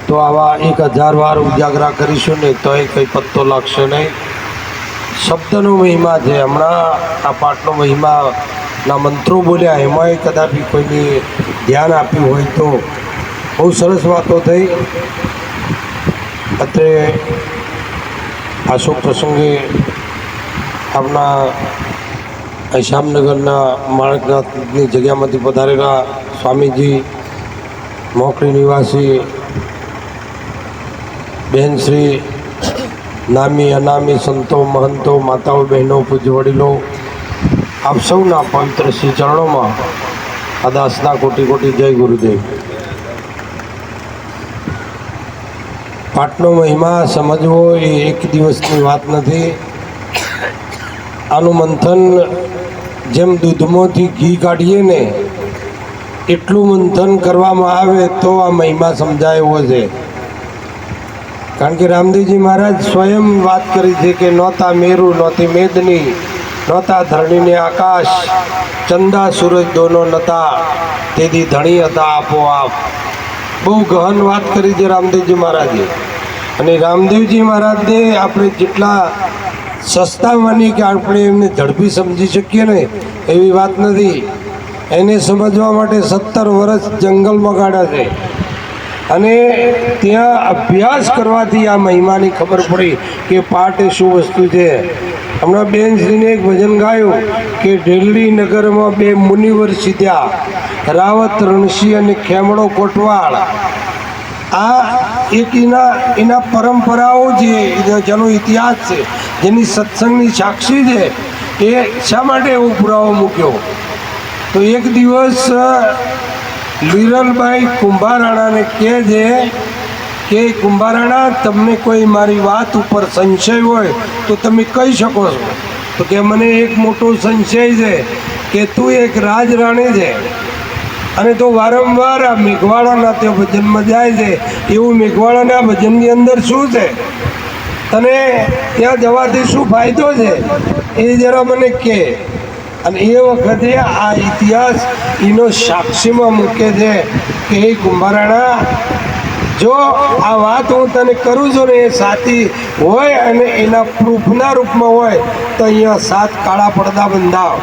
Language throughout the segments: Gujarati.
તો આવા 1000 વાર ઉજાગરા કરીશું ને તો એ કંઈ પત્તો લાગશે નહીં. શબ્દનો મહિમા છે. હમણાં આ પાઠનો મહિમાના મંત્રો બોલ્યા એમાંય કદાપી કોઈને ધ્યાન આપ્યું હોય તો બહુ સરસ વાતો થઈ. અત્રે આ શુભ પ્રસંગે આપણા શ્યામનગરના માણકનાથની જગ્યામાંથી પધારેલા સ્વામીજી, મોકળી નિવાસી બહેનશ્રી, નામી અનામી સંતો, મહંતો, માતાઓ, બહેનો, પૂજ્ય વડીલો, આપ સૌના પવિત્ર શ્રી ચરણોમાં અદાસના કોટી કોટી જય ગુરુદેવ. પાઠનો મહિમા સમજવો એ એક દિવસની વાત નથી. આનું મંથન જેમ દૂધમાંથી ઘી કાઢીએ ને એટલું મંથન કરવામાં આવે તો આ મહિમા સમજાય એવો છે. કારણ કે રામદેવજી મહારાજ સ્વયં વાત કરી છે કે નહોતા મેરુ નહોતી મેદની, નહોતા ધરણીને આકાશ, ચંદા સૂરજ દોનો નતા, તેથી ધણી હતા આપોઆપ. બહુ ગહન વાત કરી છે રામદેવજી મહારાજે. અને રામદેવજી મહારાજને આપણે જેટલા સસ્તા માની કે આપણે એમને ઝડપી સમજી શકીએ ને એવી વાત નથી. એને સમજવા માટે 17 વર્ષ જંગલમાં કાઢ્યા છે અને ત્યાં અભ્યાસ કરવાથી આ મહિમાની ખબર પડી કે પાઠ એ શું વસ્તુ છે. હમણાં બેનશ્રીને એક ભજન ગાયું કે દિલ્હી નગરમાં 2 મુનિવર સીધ્યા, રાવત રણસિંહ અને ખેમડો કોટવાળ. આ એક એના પરંપરાઓ છે, જેનો ઇતિહાસ છે, જેની સત્સંગની સાક્ષી છે. એ શા માટે એવો પુરાવો મૂક્યો? તો એક દિવસ લીરલભાઈ કુંભારાણાને કહે છે કે કુંભારાણા, તમને કોઈ મારી વાત ઉપર સંશય હોય તો તમે કહી શકો છો. તો કે મને એક મોટો સંશય છે કે તું એક રાજરાણી છે અને તો વારંવાર આ મેઘવાળાના તે ભજનમાં જાય છે. એવું મેઘવાળાના ભજનની અંદર શું છે? તને ત્યાં જવાથી શું ફાયદો છે એ જરા મને કહે. અને એ વખતે આ ઇતિહાસ એનો સાક્ષીમાં મૂકે છે કે હે કુંભારાણા, જો આ વાત હું તને કરું છું ને એ સાચી હોય અને એના પ્રૂફના રૂપમાં હોય તો અહીંયા 7 કાળા પડદા બંધાવ.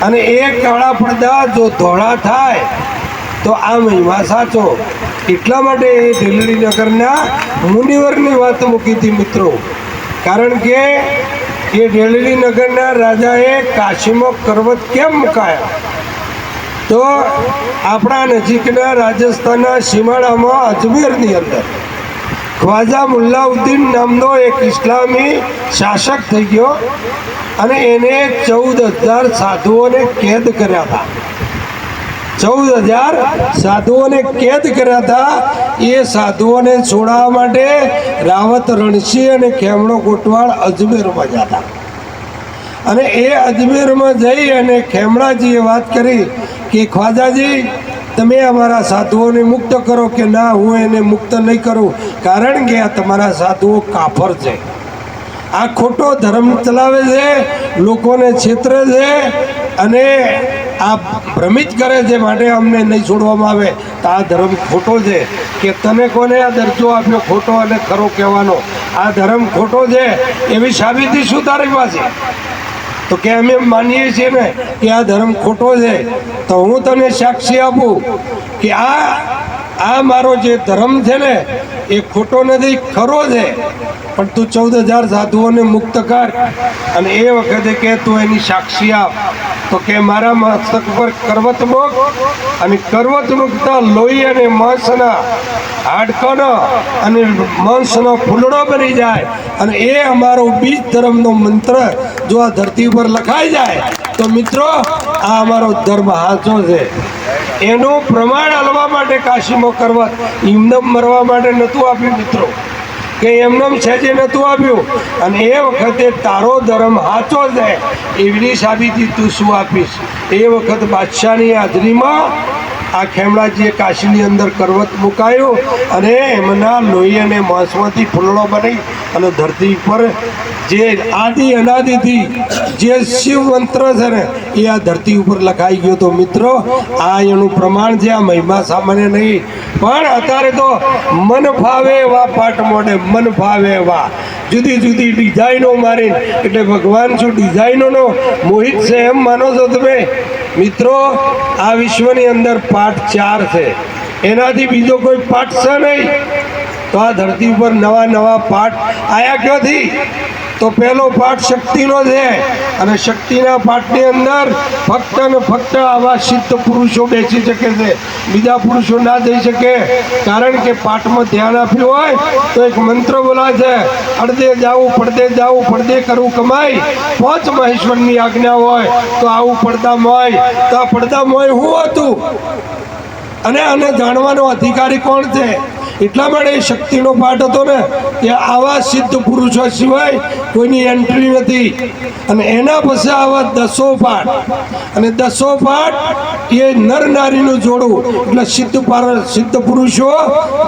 અને એ કાળા પડદા જો ધોળા થાય તો આ મહિમા સાચો. એટલા માટે એ દિલ્હી નગરના મુનિવરની વાત મૂકી હતી મિત્રો. કારણ કે એ દિલ્હી નગરના રાજાએ કાશીમાં પર્વત કેમ મુકાયા? તો આપણા નજીકના રાજસ્થાનના સીમાડામાં અજમેરની અંદર ખ્વાજા મુલ્લાઉદ્દીન નામનો એક ઇસ્લામી શાસક થઈ ગયો અને એને 14,000 સાધુઓને કેદ કર્યા હતા. 14,000 સાધુઓને કેદ કર્યા હતા. એ સાધુઓને છોડાવવા માટે રાવત રણસિંહ અને ખેમડો કોટવાળ અજમેરમાં જતા. અને એ અજમેરમાં જઈ અને ખેમડાજીએ વાત કરી કે ખ્વાજાજી, તમે અમારા સાધુઓને મુક્ત કરો. કે ના, હું એને મુક્ત નહીં કરું, કારણ કે આ તમારા સાધુઓ કાફર છે, આ ખોટો ધર્મ ચલાવે છે, લોકોને છેતરે છે અને આ ભ્રમિત કરે છે, માટે અમને નહીં છોડવામાં આવે. તો આ ધર્મ ખોટો છે. કે તને કોને આ દરજ્જો આપ્યો ખોટો અને ખરો કહેવાનો? આ ધર્મ ખોટો છે એવી સાબિતી શું તારી પાસે? તો કે અમે માનીએ છીએ ને કે આ ધર્મ ખોટો છે. તો હું તને સાક્ષી આપું કે આ મારો જે ધર્મ છે ને એ ખોટો નથી, ખરો છે. પણ તું 14,000 સાધુઓને મુક્ત કર અને એ વખતે કે તું એની સાક્ષી આપ. તો કે મારા મસ્તક પર કરવત મૂક અને કરવત મૂકતા લોહી અને માંસના હાડકાનો અને માંસનો ફૂલડો બની જાય. અને એ અમારો બીજ ધર્મનો મંત્ર જો આ ધરતી ઉપર લખાઈ જાય તો મિત્રો આ અમારો ધર્મ સાચો છે. એનું પ્રમાણ આલવા માટે કાશીમાં કરવત, ઇમદમ મરવા માટે નહોતું આપ્યું મિત્રો. કે એમને સહેજે નહોતું આપ્યું. અને એ વખતે તારો ધર્મ સાચો છે એવી સાબિતી તું શું આપીશ? એ વખત બાદશાહની હાજરીમાં આ ખેમડાજીએ કાશીની અંદર કરવત મુકાયું અને એમના લોહી અને માંસમાંથી ફૂલડો બની અને ધરતી પર જે આદિ અનાદિથી જે શિવ મંત્ર છે ને એ આ ધરતી ઉપર લખાઈ ગયો. તો મિત્રો આ એનું પ્રમાણ છે. આ મહિમા સામાન્ય નહીં, પણ અત્યારે તો મન ફાવે એવા પાઠ મોઢે, મન ફાવે એવા જુદી જુદી ડિઝાઇનો મારી. એટલે ભગવાન શું ડિઝાઇનોનો મોહિત છે એમ માનો છો તમે? મિત્રો આ વિશ્વની અંદર પાઠ 4 છે, એનાથી બીજો કોઈ પાઠ છે નહીં. તો આ ધરતી ઉપર નવા નવા પાઠ આયા ક્યાંથી? તો પહેલો પાઠ શક્તિનો છે અને શક્તિના પાઠની અંદર ફક્ત ને ફક્ત આવા સિદ્ધ પુરુષો બેસી શકે છે, બીજા પુરુષો ના જઈ શકે. કારણ કે પાઠમાં ધ્યાન આપ્યું હોય તો એક મંત્ર બોલાય છે, અડદે જાવું પડદે જાવું પડદે કરવું કમાઈ, 5 મહેશ્વરની આજ્ઞા હોય તો આવું પડદામાં હોય. તો આ પડદામાં શું હતું અને આને જાણવાનો અધિકારી કોણ છે? એટલા માટે શક્તિનો પાઠ હતો ને કે આવા સિદ્ધ પુરુષો સિવાય કોઈની એન્ટ્રી નથી. અને એના પછી આવા 10 પાઠ, અને 10 પાઠ એ નર નારીનું જોડું. એટલે સિદ્ધ પુરુષો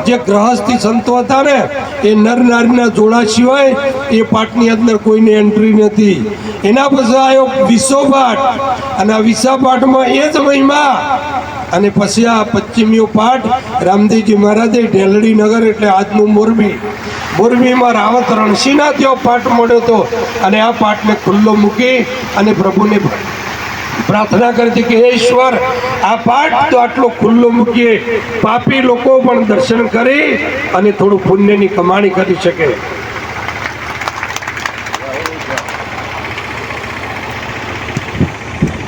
જે ગ્રહસ્થી સંતો હતા ને એ નર નારીના જોડા સિવાય એ પાઠની અંદર કોઈની એન્ટ્રી નથી. એના પછી આવ્યો 20 પાઠ અને આ 20 પાઠમાં એ જ મહિમા. અને પછી આ 25મીઓ પાઠ રામદેવજી મહારાજે ઢેલડી નગર એટલે આજનું મોરબીમાં રાવત રણસિંહના ત્યાં પાઠ મળ્યો હતો. અને આ પાઠને ખુલ્લો મૂકી અને પ્રભુને પ્રાર્થના કરી હતી કે હે ઈશ્વર, આ પાઠ તો આટલો ખુલ્લો મૂકીએ, પાપી લોકો પણ દર્શન કરી અને થોડું પુણ્યની કમાણી કરી શકે.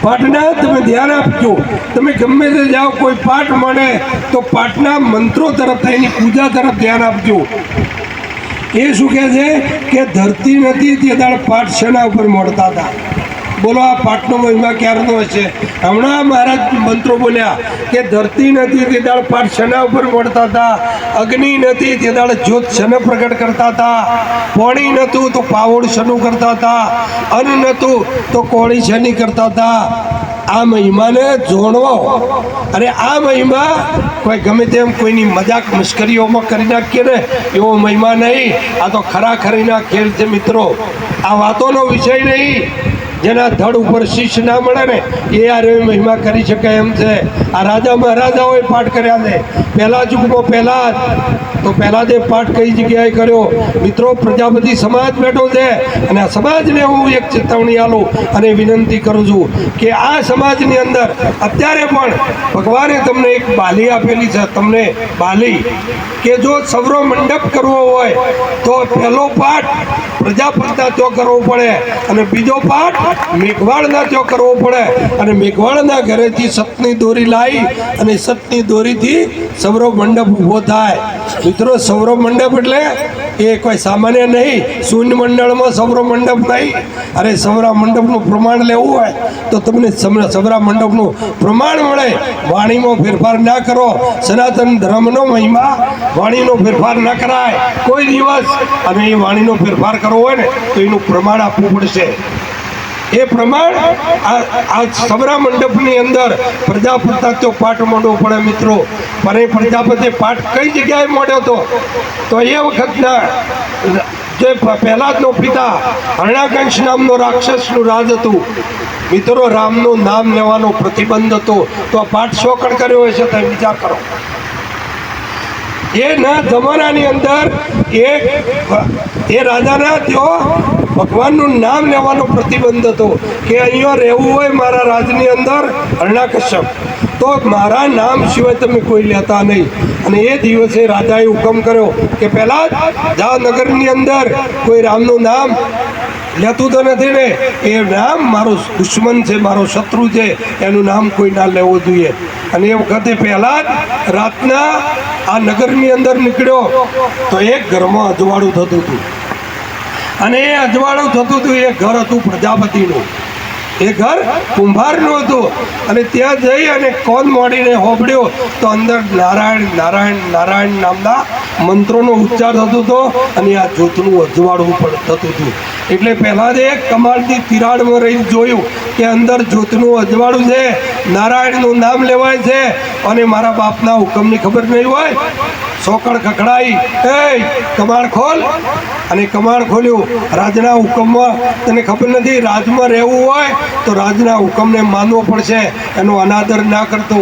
પાઠના તમે ધ્યાન આપજો. તમે ગમે તે જાઓ, કોઈ પાઠ મળે તો પાઠના મંત્રો તરફ એની પૂજા તરફ ધ્યાન આપજો. એ શું કહે છે કે ધરતી નથી તે દાળ પાઠ શેના ઉપર મળતા હતા? બોલો આ પાઠનો મહિમા ક્યારનો હશે? હમણાં મહારાજ મંત્રો બોલ્યા કે ધરતી નથી તે દાળ પાઠ શેના ઉપર મળતા હતા, અગ્નિ નથી તે દાળ જ્યોત શેને પ્રગટ કરતા હતા, પાણી નહોતું તો પાવડ શેનું કરતા હતા, અન્ન નહોતું તો કોળી શેની કરતા હતા. આ મહિમાને જોણવો. અને આ મહિમા કોઈ ગમે તેમ કોઈની મજાક મશ્કરીઓમાં કરી નાખીએ ને એવો મહિમા નહીં. આ તો ખરાખરીના ખેલ છે મિત્રો. આ વાતોનો વિષય નહીં. જેના ધડ ઉપર શીશ ના મળે ને એ આ મહિમા કરી શકે એમ છે. આ રાજા મહારાજાઓએ પાઠ કર્યા છે પહેલા યુગમાં. પહેલા જે પાઠ કઈ જગ્યાએ કર્યો મિત્રો? પ્રજાપતિ સમાજ બેઠો છે અને આ સમાજને હું એક ચેતવણી આલું અને વિનંતી કરું છું કે આ સમાજની અંદર અત્યારે પણ ભગવાને તમને એક બાલી આપેલી છે. તમને બાલી કે જો સવરો મંડપ કરવો હોય તો પહેલો પાઠ પ્રજાપતિના ત્યાં કરવો પડે અને બીજો પાઠ મેઘવાળના ત્યાં કરવો પડે. અને મેઘવાળના ઘરેથી સતની દોરી લાવી અને સતની દોરીથી સવરો મંડપ ઊભો થાય. મિત્રો સૌરવ મંડપ એટલે એ કોઈ સામાન્ય નહીં. શૂન્ય મંડળમાં સૌરવ મંડપ નહીં. અરે સૌરા મંડપનું પ્રમાણ લેવું હોય તો તમને સૌરા મંડપનું પ્રમાણ મળે. વાણીમાં ફેરફાર ના કરો. સનાતન ધર્મનો મહિમા વાણીનો ફેરફાર ના કરાય કોઈ દિવસ. અને એ વાણીનો ફેરફાર કરવો હોય ને તો એનું પ્રમાણ આપવું પડશે. એ પ્રમાણ આ સવરા મંડપની અંદર પ્રજાપતિ તો પાઠ માંડવો પડે મિત્રો. પણ એ પ્રજાપતિ પાઠ કઈ જગ્યાએ માંડ્યો હતો? તો એ વખતના જે પહેલાદનો પિતા હરણાકંશ નામનો રાક્ષસનું રાજ હતું મિત્રો. રામનું નામ લેવાનો પ્રતિબંધ હતો. તો આ પાઠ શોકણ કર્યો હશે તો વિચાર કરો. એના જમાનાની અંદર એ રાજાના ત્યાં ભગવાનનું નામ લેવાનો પ્રતિબંધ હતો કે અહીંયા રહેવું હોય મારા રાજની અંદર હરણાકશ્યપ તો મારા નામ સિવાય તમે કોઈ લેતા નહીં. અને એ દિવસે રાજાએ હુકમ કર્યો કે પહેલાં જા નગરની અંદર કોઈ રામનું નામ લેતું તો નથી ને, એ નામ મારો દુશ્મન છે, મારો શત્રુ છે, એનું નામ કોઈ ના લેવું જોઈએ. અને એ વખતે પહેલાં જ રાતના આ નગરની અંદર નીકળ્યો તો એક ઘરમાં અજવાળું થતું હતું. અને એ અજવાળું થતું હતું એ ઘર હતું પ્રજાપતિનું. એ ઘર કુંભારનું હતું. અને ત્યાં જઈ અને કોણ મોડીને હોબળ્યો તો અંદર નારાયણ નારાયણ નારાયણ નામના મંત્રોનો ઉચ્ચાર થતો હતો અને આ જ્યોતનું અજવાળવું પણ થતું હતું. એટલે પહેલાં જ એક કમાલથી તિરાડમાં રહી જોયું કે અંદર જ્યોતનું અજવાળું છે, નારાયણનું નામ લેવાય છે અને મારા બાપના હુકમની ખબર નહીં હોય. સોકડ ખખડાઈ, એ કમાડ ખોલ. અને કમાડ ખોલ્યું. રાજના હુકમમાં તને ખબર નથી, રાજમાં રહેવું હોય તો રાજના હુકમને માનવો પડશે, એનો અનાદર ના કરતો.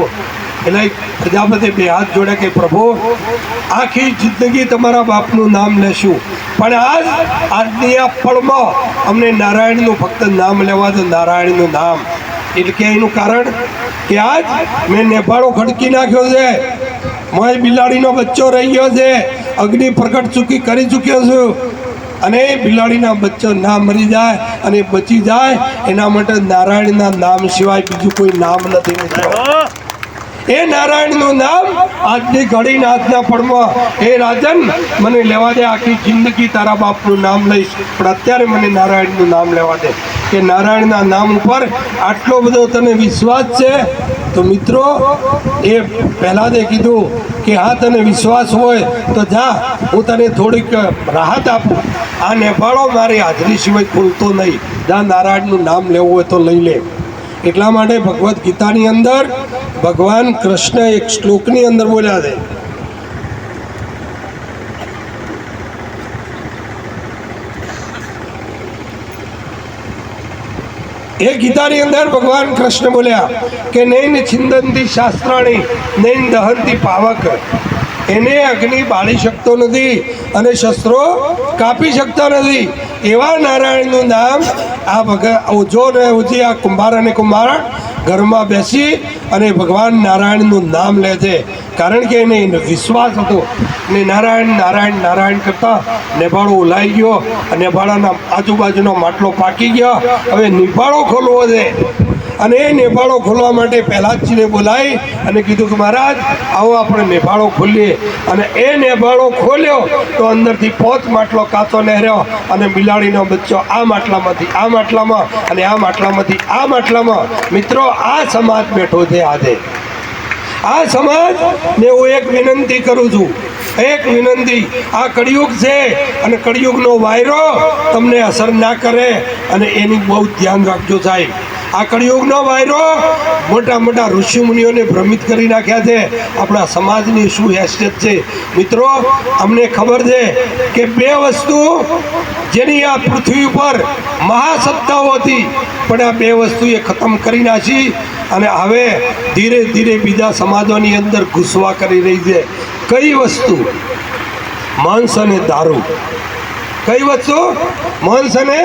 એટલે પ્રજાપતિ બે હાથ જોડે કે પ્રભુ આખી જિંદગી તમારા બાપનું નામ લેશું, પણ આજની આ પળમાં અમને નારાયણનું ફક્ત નામ લેવા દો, નારાયણનું નામ. એટલે કે એનું કારણ કે આજ મેં નેપાળો ખડકી નાખ્યો છે, મોય બિલાડીનો બચ્ચો રહી ગયો છે, અગ્નિ પ્રગટ કરી ચૂક્યો છું, અને બિલાડીના બચ્ચો ના મરી જાય અને બચી જાય એના માટે નારાયણના નામ સિવાય બીજું કોઈ નામ નથી મિત્રો. એ નારાયણનું નામ આજની ઘડીના આજના પળમાં, એ રાજન મને લેવા દે, આખી જિંદગી તારા બાપનું નામ લઈશ, પણ અત્યારે મને નારાયણનું નામ લેવા દે. કે નારાયણના નામ ઉપર આટલો બધો તને વિશ્વાસ છે તો મિત્રો એ પહેલાં તે કીધું કે હા તને વિશ્વાસ હોય તો જા, હું તને થોડીક રાહત આપું. આ નેપાળો મારી હાજરી સિવાય ખુલતો નહીં, જા નારાયણનું નામ લેવું હોય તો લઈ લે. એટલા માટે ભગવદ્ ગીતાની અંદર ભગવાન કૃષ્ણ એક શ્લોકની અંદર બોલ્યા છે, એ ગીતાની અંદર ભગવાન કૃષ્ણ બોલ્યા કે નૈન છિંદંતી શાસ્ત્રાણી નૈન દહંતી પાવક. એને અગ્નિ બાળી શકતો નથી અને શસ્ત્રો કાપી શકતા નથી. એવા નારાયણનું નામ આ ઓજો ને ઓજી આ કુંભાર અને કુંભાર ઘરમાં બેસી અને ભગવાન નારાયણનું નામ લે છે, કારણ કે એને વિશ્વાસ હતો. ને નારાયણ નારાયણ નારાયણ કરતા નેભાળો ઓલાઈ ગયો, નેભાળાના આજુબાજુનો માટલો પાકી ગયો. હવે નિભાળો ખોલવો છે અને એ નેભાળો ખોલવા માટે પહેલાદજીને બોલાવી અને કીધું કે મહારાજ આવો આપણે નેભાળો ખોલીએ. અને એ નેભાળો ખોલ્યો તો અંદરથી 5 માટલો કાચો નહેર્યો અને બિલાડીનો બચ્ચો આ માટલામાંથી આ માટલામાં અને આ માટલામાંથી આ માટલામાં. મિત્રો આ સમાજ બેઠો છે આજે. આ સમાજને હું એક વિનંતી કરું છું, એક વિનંતી, આ કળિયુગ છે અને કળિયુગનો વાયરો તમને અસર ના કરે અને એની બહુ ધ્યાન રાખજો સાહેબ. આ કળિયુગનો વાયરો મોટા મોટા ઋષિમુનિઓને ભ્રમિત કરી નાખ્યા છે. આપણા સમાજની શું હેસિયત છે મિત્રો, અમને ખબર છે કે 2 વસ્તુ જેની આ પૃથ્વી ઉપર મહાસત્તાઓ હતી, પણ આ 2 વસ્તુએ ખતમ કરી નાખી અને હવે ધીરે ધીરે બીજા સમાજોની અંદર ઘૂસવા કરી રહી છે. કઈ વસ્તુ? માંસ અને દારૂ. કઈ વસ્તુ? માંસ અને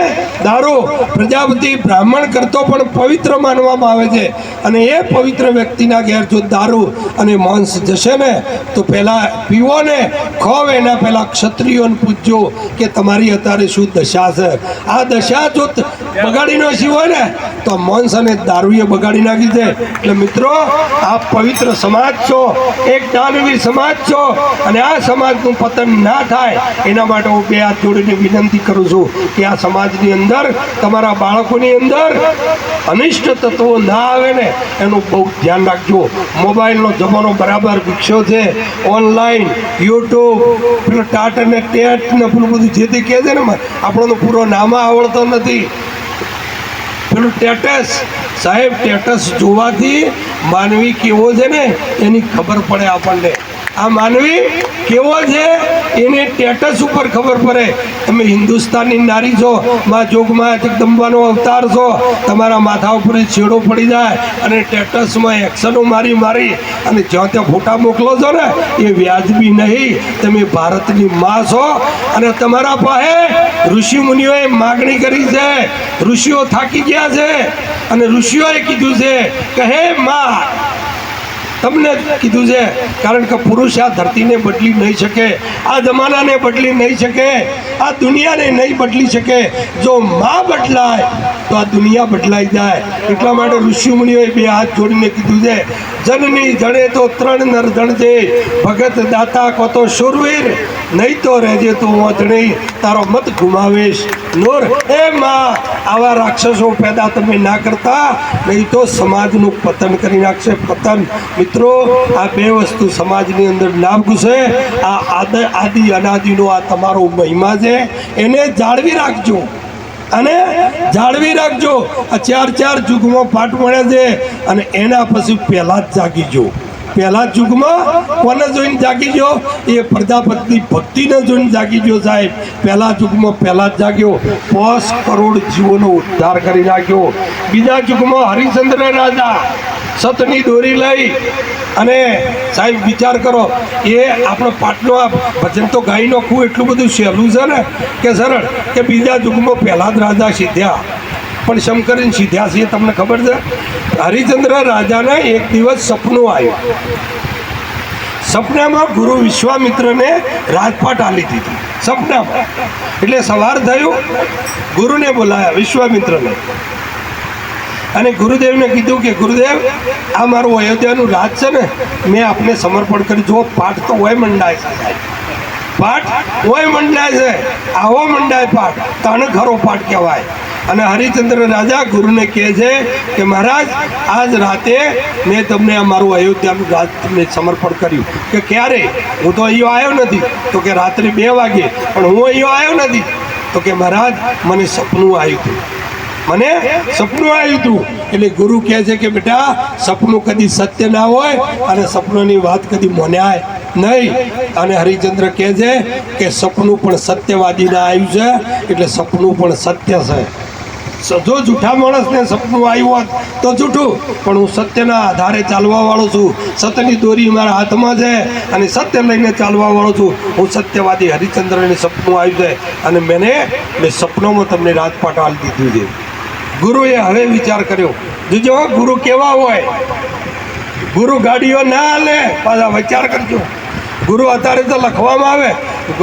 દારૂ. પ્રજાપતિ બ્રાહ્મણ કરતો પણ પવિત્ર માનવામાં આવે છે, અને એ પવિત્ર વ્યક્તિના ઘેર જો દારૂ અને માંસ જશે ને તો પહેલાં પીવો ને ખોવ એના પહેલાં ક્ષત્રિયોને પૂછજો કે તમારી અત્યારે શું દશા છે. આ દશા જો બગાડી નાખી હોય ને તો માંસ અને દારૂએ બગાડી નાખી છે. એટલે મિત્રો આપ પવિત્ર સમાજ છો, એક દાનવી સમાજ છો, અને આ સમાજનું પતન ના થાય એના માટે હું 2 હાથ જોડીને વિનંતી કરું છું કે આ સમાજની અંદર તમારા બાળકોની અંદર અનિષ્ટ તત્વો ના આવે ને એનું બહુ ધ્યાન રાખજો. મોબાઈલનો જમાનો બરાબર વિકસ્યો છે, ઓનલાઈન યુટ્યુબ પેલું ટાટ અને ટેટ ને પેલું બધું જે તે કહે છે ને, આપણો પૂરો નામ આવડતો નથી, પેલું ટેટસ. સાહેબ ટેટસ જોવાથી માનવી કેવો છે ને એની ખબર પડે આપણને. આ માનવી કેવો છે એને ટેટસ ઉપર ખબર પડે. તમે હિન્દુસ્તાનની નારી છો, માં જોગમાં જગદંબાનો અવતાર છો, તમારા માથા ઉપર છેડો પડી જાય અને ટેટસમાં એક્શનો મારી અને જ્યાં ત્યાં ફોટા મોકલો છો ને એ વ્યાજબી નહીં. તમે ભારતની માં છો અને તમારા પાસે ઋષિ મુનિઓએ માગણી કરી છે, ઋષિઓ થાકી ગયા છે અને ઋષિઓએ કીધું છે કે હે માં તમને કીધું છે, કારણ કે પુરુષ આ ધરતીને બદલી નહીં શકે, આ જમાનાને બદલી નહીં શકે, આ દુનિયાને નહીં બદલી શકે. જો માં બદલાય તો આ દુનિયા બદલાઈ જાય. એટલા માટે ઋષિમુનિઓએ 2 હાથ જોડીને કીધું છે, જનની જણે તો 3 નર જણજે, ભગત દાતા કો તો શૂરવીર, નહીં તો રહેજે તું ઓંધણી, તારો મત ગુમાવેશ નૂર. એ માં આવા રાક્ષસો પેદા તમે ના કરતા, નહીં તો સમાજનું પતન કરી નાખશે. પતન મિત્રો, આ બે વસ્તુ સમાજની અંદર ના ઘૂસે. આ આદિ અનાદિનો આ તમારો મહિમા છે, એને જાળવી રાખજો અને જાળવી રાખજો. આ 4 યુગમાં પાઠ મળ્યા છે અને એના પછી પહેલા જ જાગીજો. પહેલા યુગમાં કોને જોઈને જાગીજો? એ પ્રજાપતિ ભક્તિને જોઈને જાગીજો સાહેબ. પહેલા યુગમાં પહેલા જ જાગ્યો, 5 કરોડ જીવોનો ઉદ્ધાર કરી નાખ્યો. બીજા યુગમાં હરિશ્ચંદ્ર રાજા સતની દોરી લઈ અને સાહેબ વિચાર કરો, એ આપણો પાટનો આ ભજન તો ગાઈ નાખવું એટલું બધું સહેલું છે ને કે સરળ, કે બીજા યુગમાં પહેલા જ રાજા સીધ્યા. પણ શંકરીને સીધ્યા છે તમને ખબર છે? હરિશ્ચંદ્ર રાજાને એક દિવસ સપનું આવ્યું. સપનામાં ગુરુ વિશ્વામિત્રને રાજપાટ આલી દીધી સપનામાં. એટલે સવાર થયું, ગુરુને બોલાયા વિશ્વામિત્રને અને ગુરુદેવને કીધું કે ગુરુદેવ, આ મારું અયોધ્યાનું રાજ છે ને, મેં આપને સમર્પણ કર્યું. જો પાઠ તો હોય મંડાય છે સાહેબ, પાઠ હોય મંડાય છે, આવો મંડાય પાઠ, તણ ખરો પાઠ કહેવાય. અને હરિશ્ચંદ્ર રાજા ગુરુને કહે છે કે મહારાજ, આજ રાતે મેં તમને આ મારું અયોધ્યાનું રાજ તમને સમર્પણ કર્યું. કે ક્યારે? હું તો અહીંયા આવ્યો નથી. તો કે રાત્રે 2 વાગે. પણ હું અહીંયા આવ્યો નથી. તો કે મહારાજ, મને સપનું આવ્યું હતું, મને સપનું આવ્યું હતું. એટલે ગુરુ કહે છે કે બેટા, સપનું કદી સત્ય ના હોય અને સપનાની વાત કદી મોન્યાય નહીં. અને હરિશ્ચંદ્ર કહે છે કે સપનું પણ સત્યવાદીના આવ્યું છે, એટલે સપનું પણ સત્ય છે. જો જૂઠા માણસને સપનું આવ્યું હોત તો જૂઠું, પણ હું સત્યના આધારે ચાલવાવાળો છું. સત્યની દોરી મારા હાથમાં છે અને સત્ય લઈને ચાલવાવાળો છું. હું સત્યવાદી. હરિશ્ચંદ્રને સપનું આવ્યું છે અને મેં સપનોમાં તમને રાજપાટ આપી દીધું છે. ગુરુએ હવે વિચાર કર્યો. જો ગુરુ કેવા હોય, ગુરુ ગાડીઓ ના હાલે, પાછા વિચાર કરજો. ગુરુ અત્યારે તો લખવામાં આવે,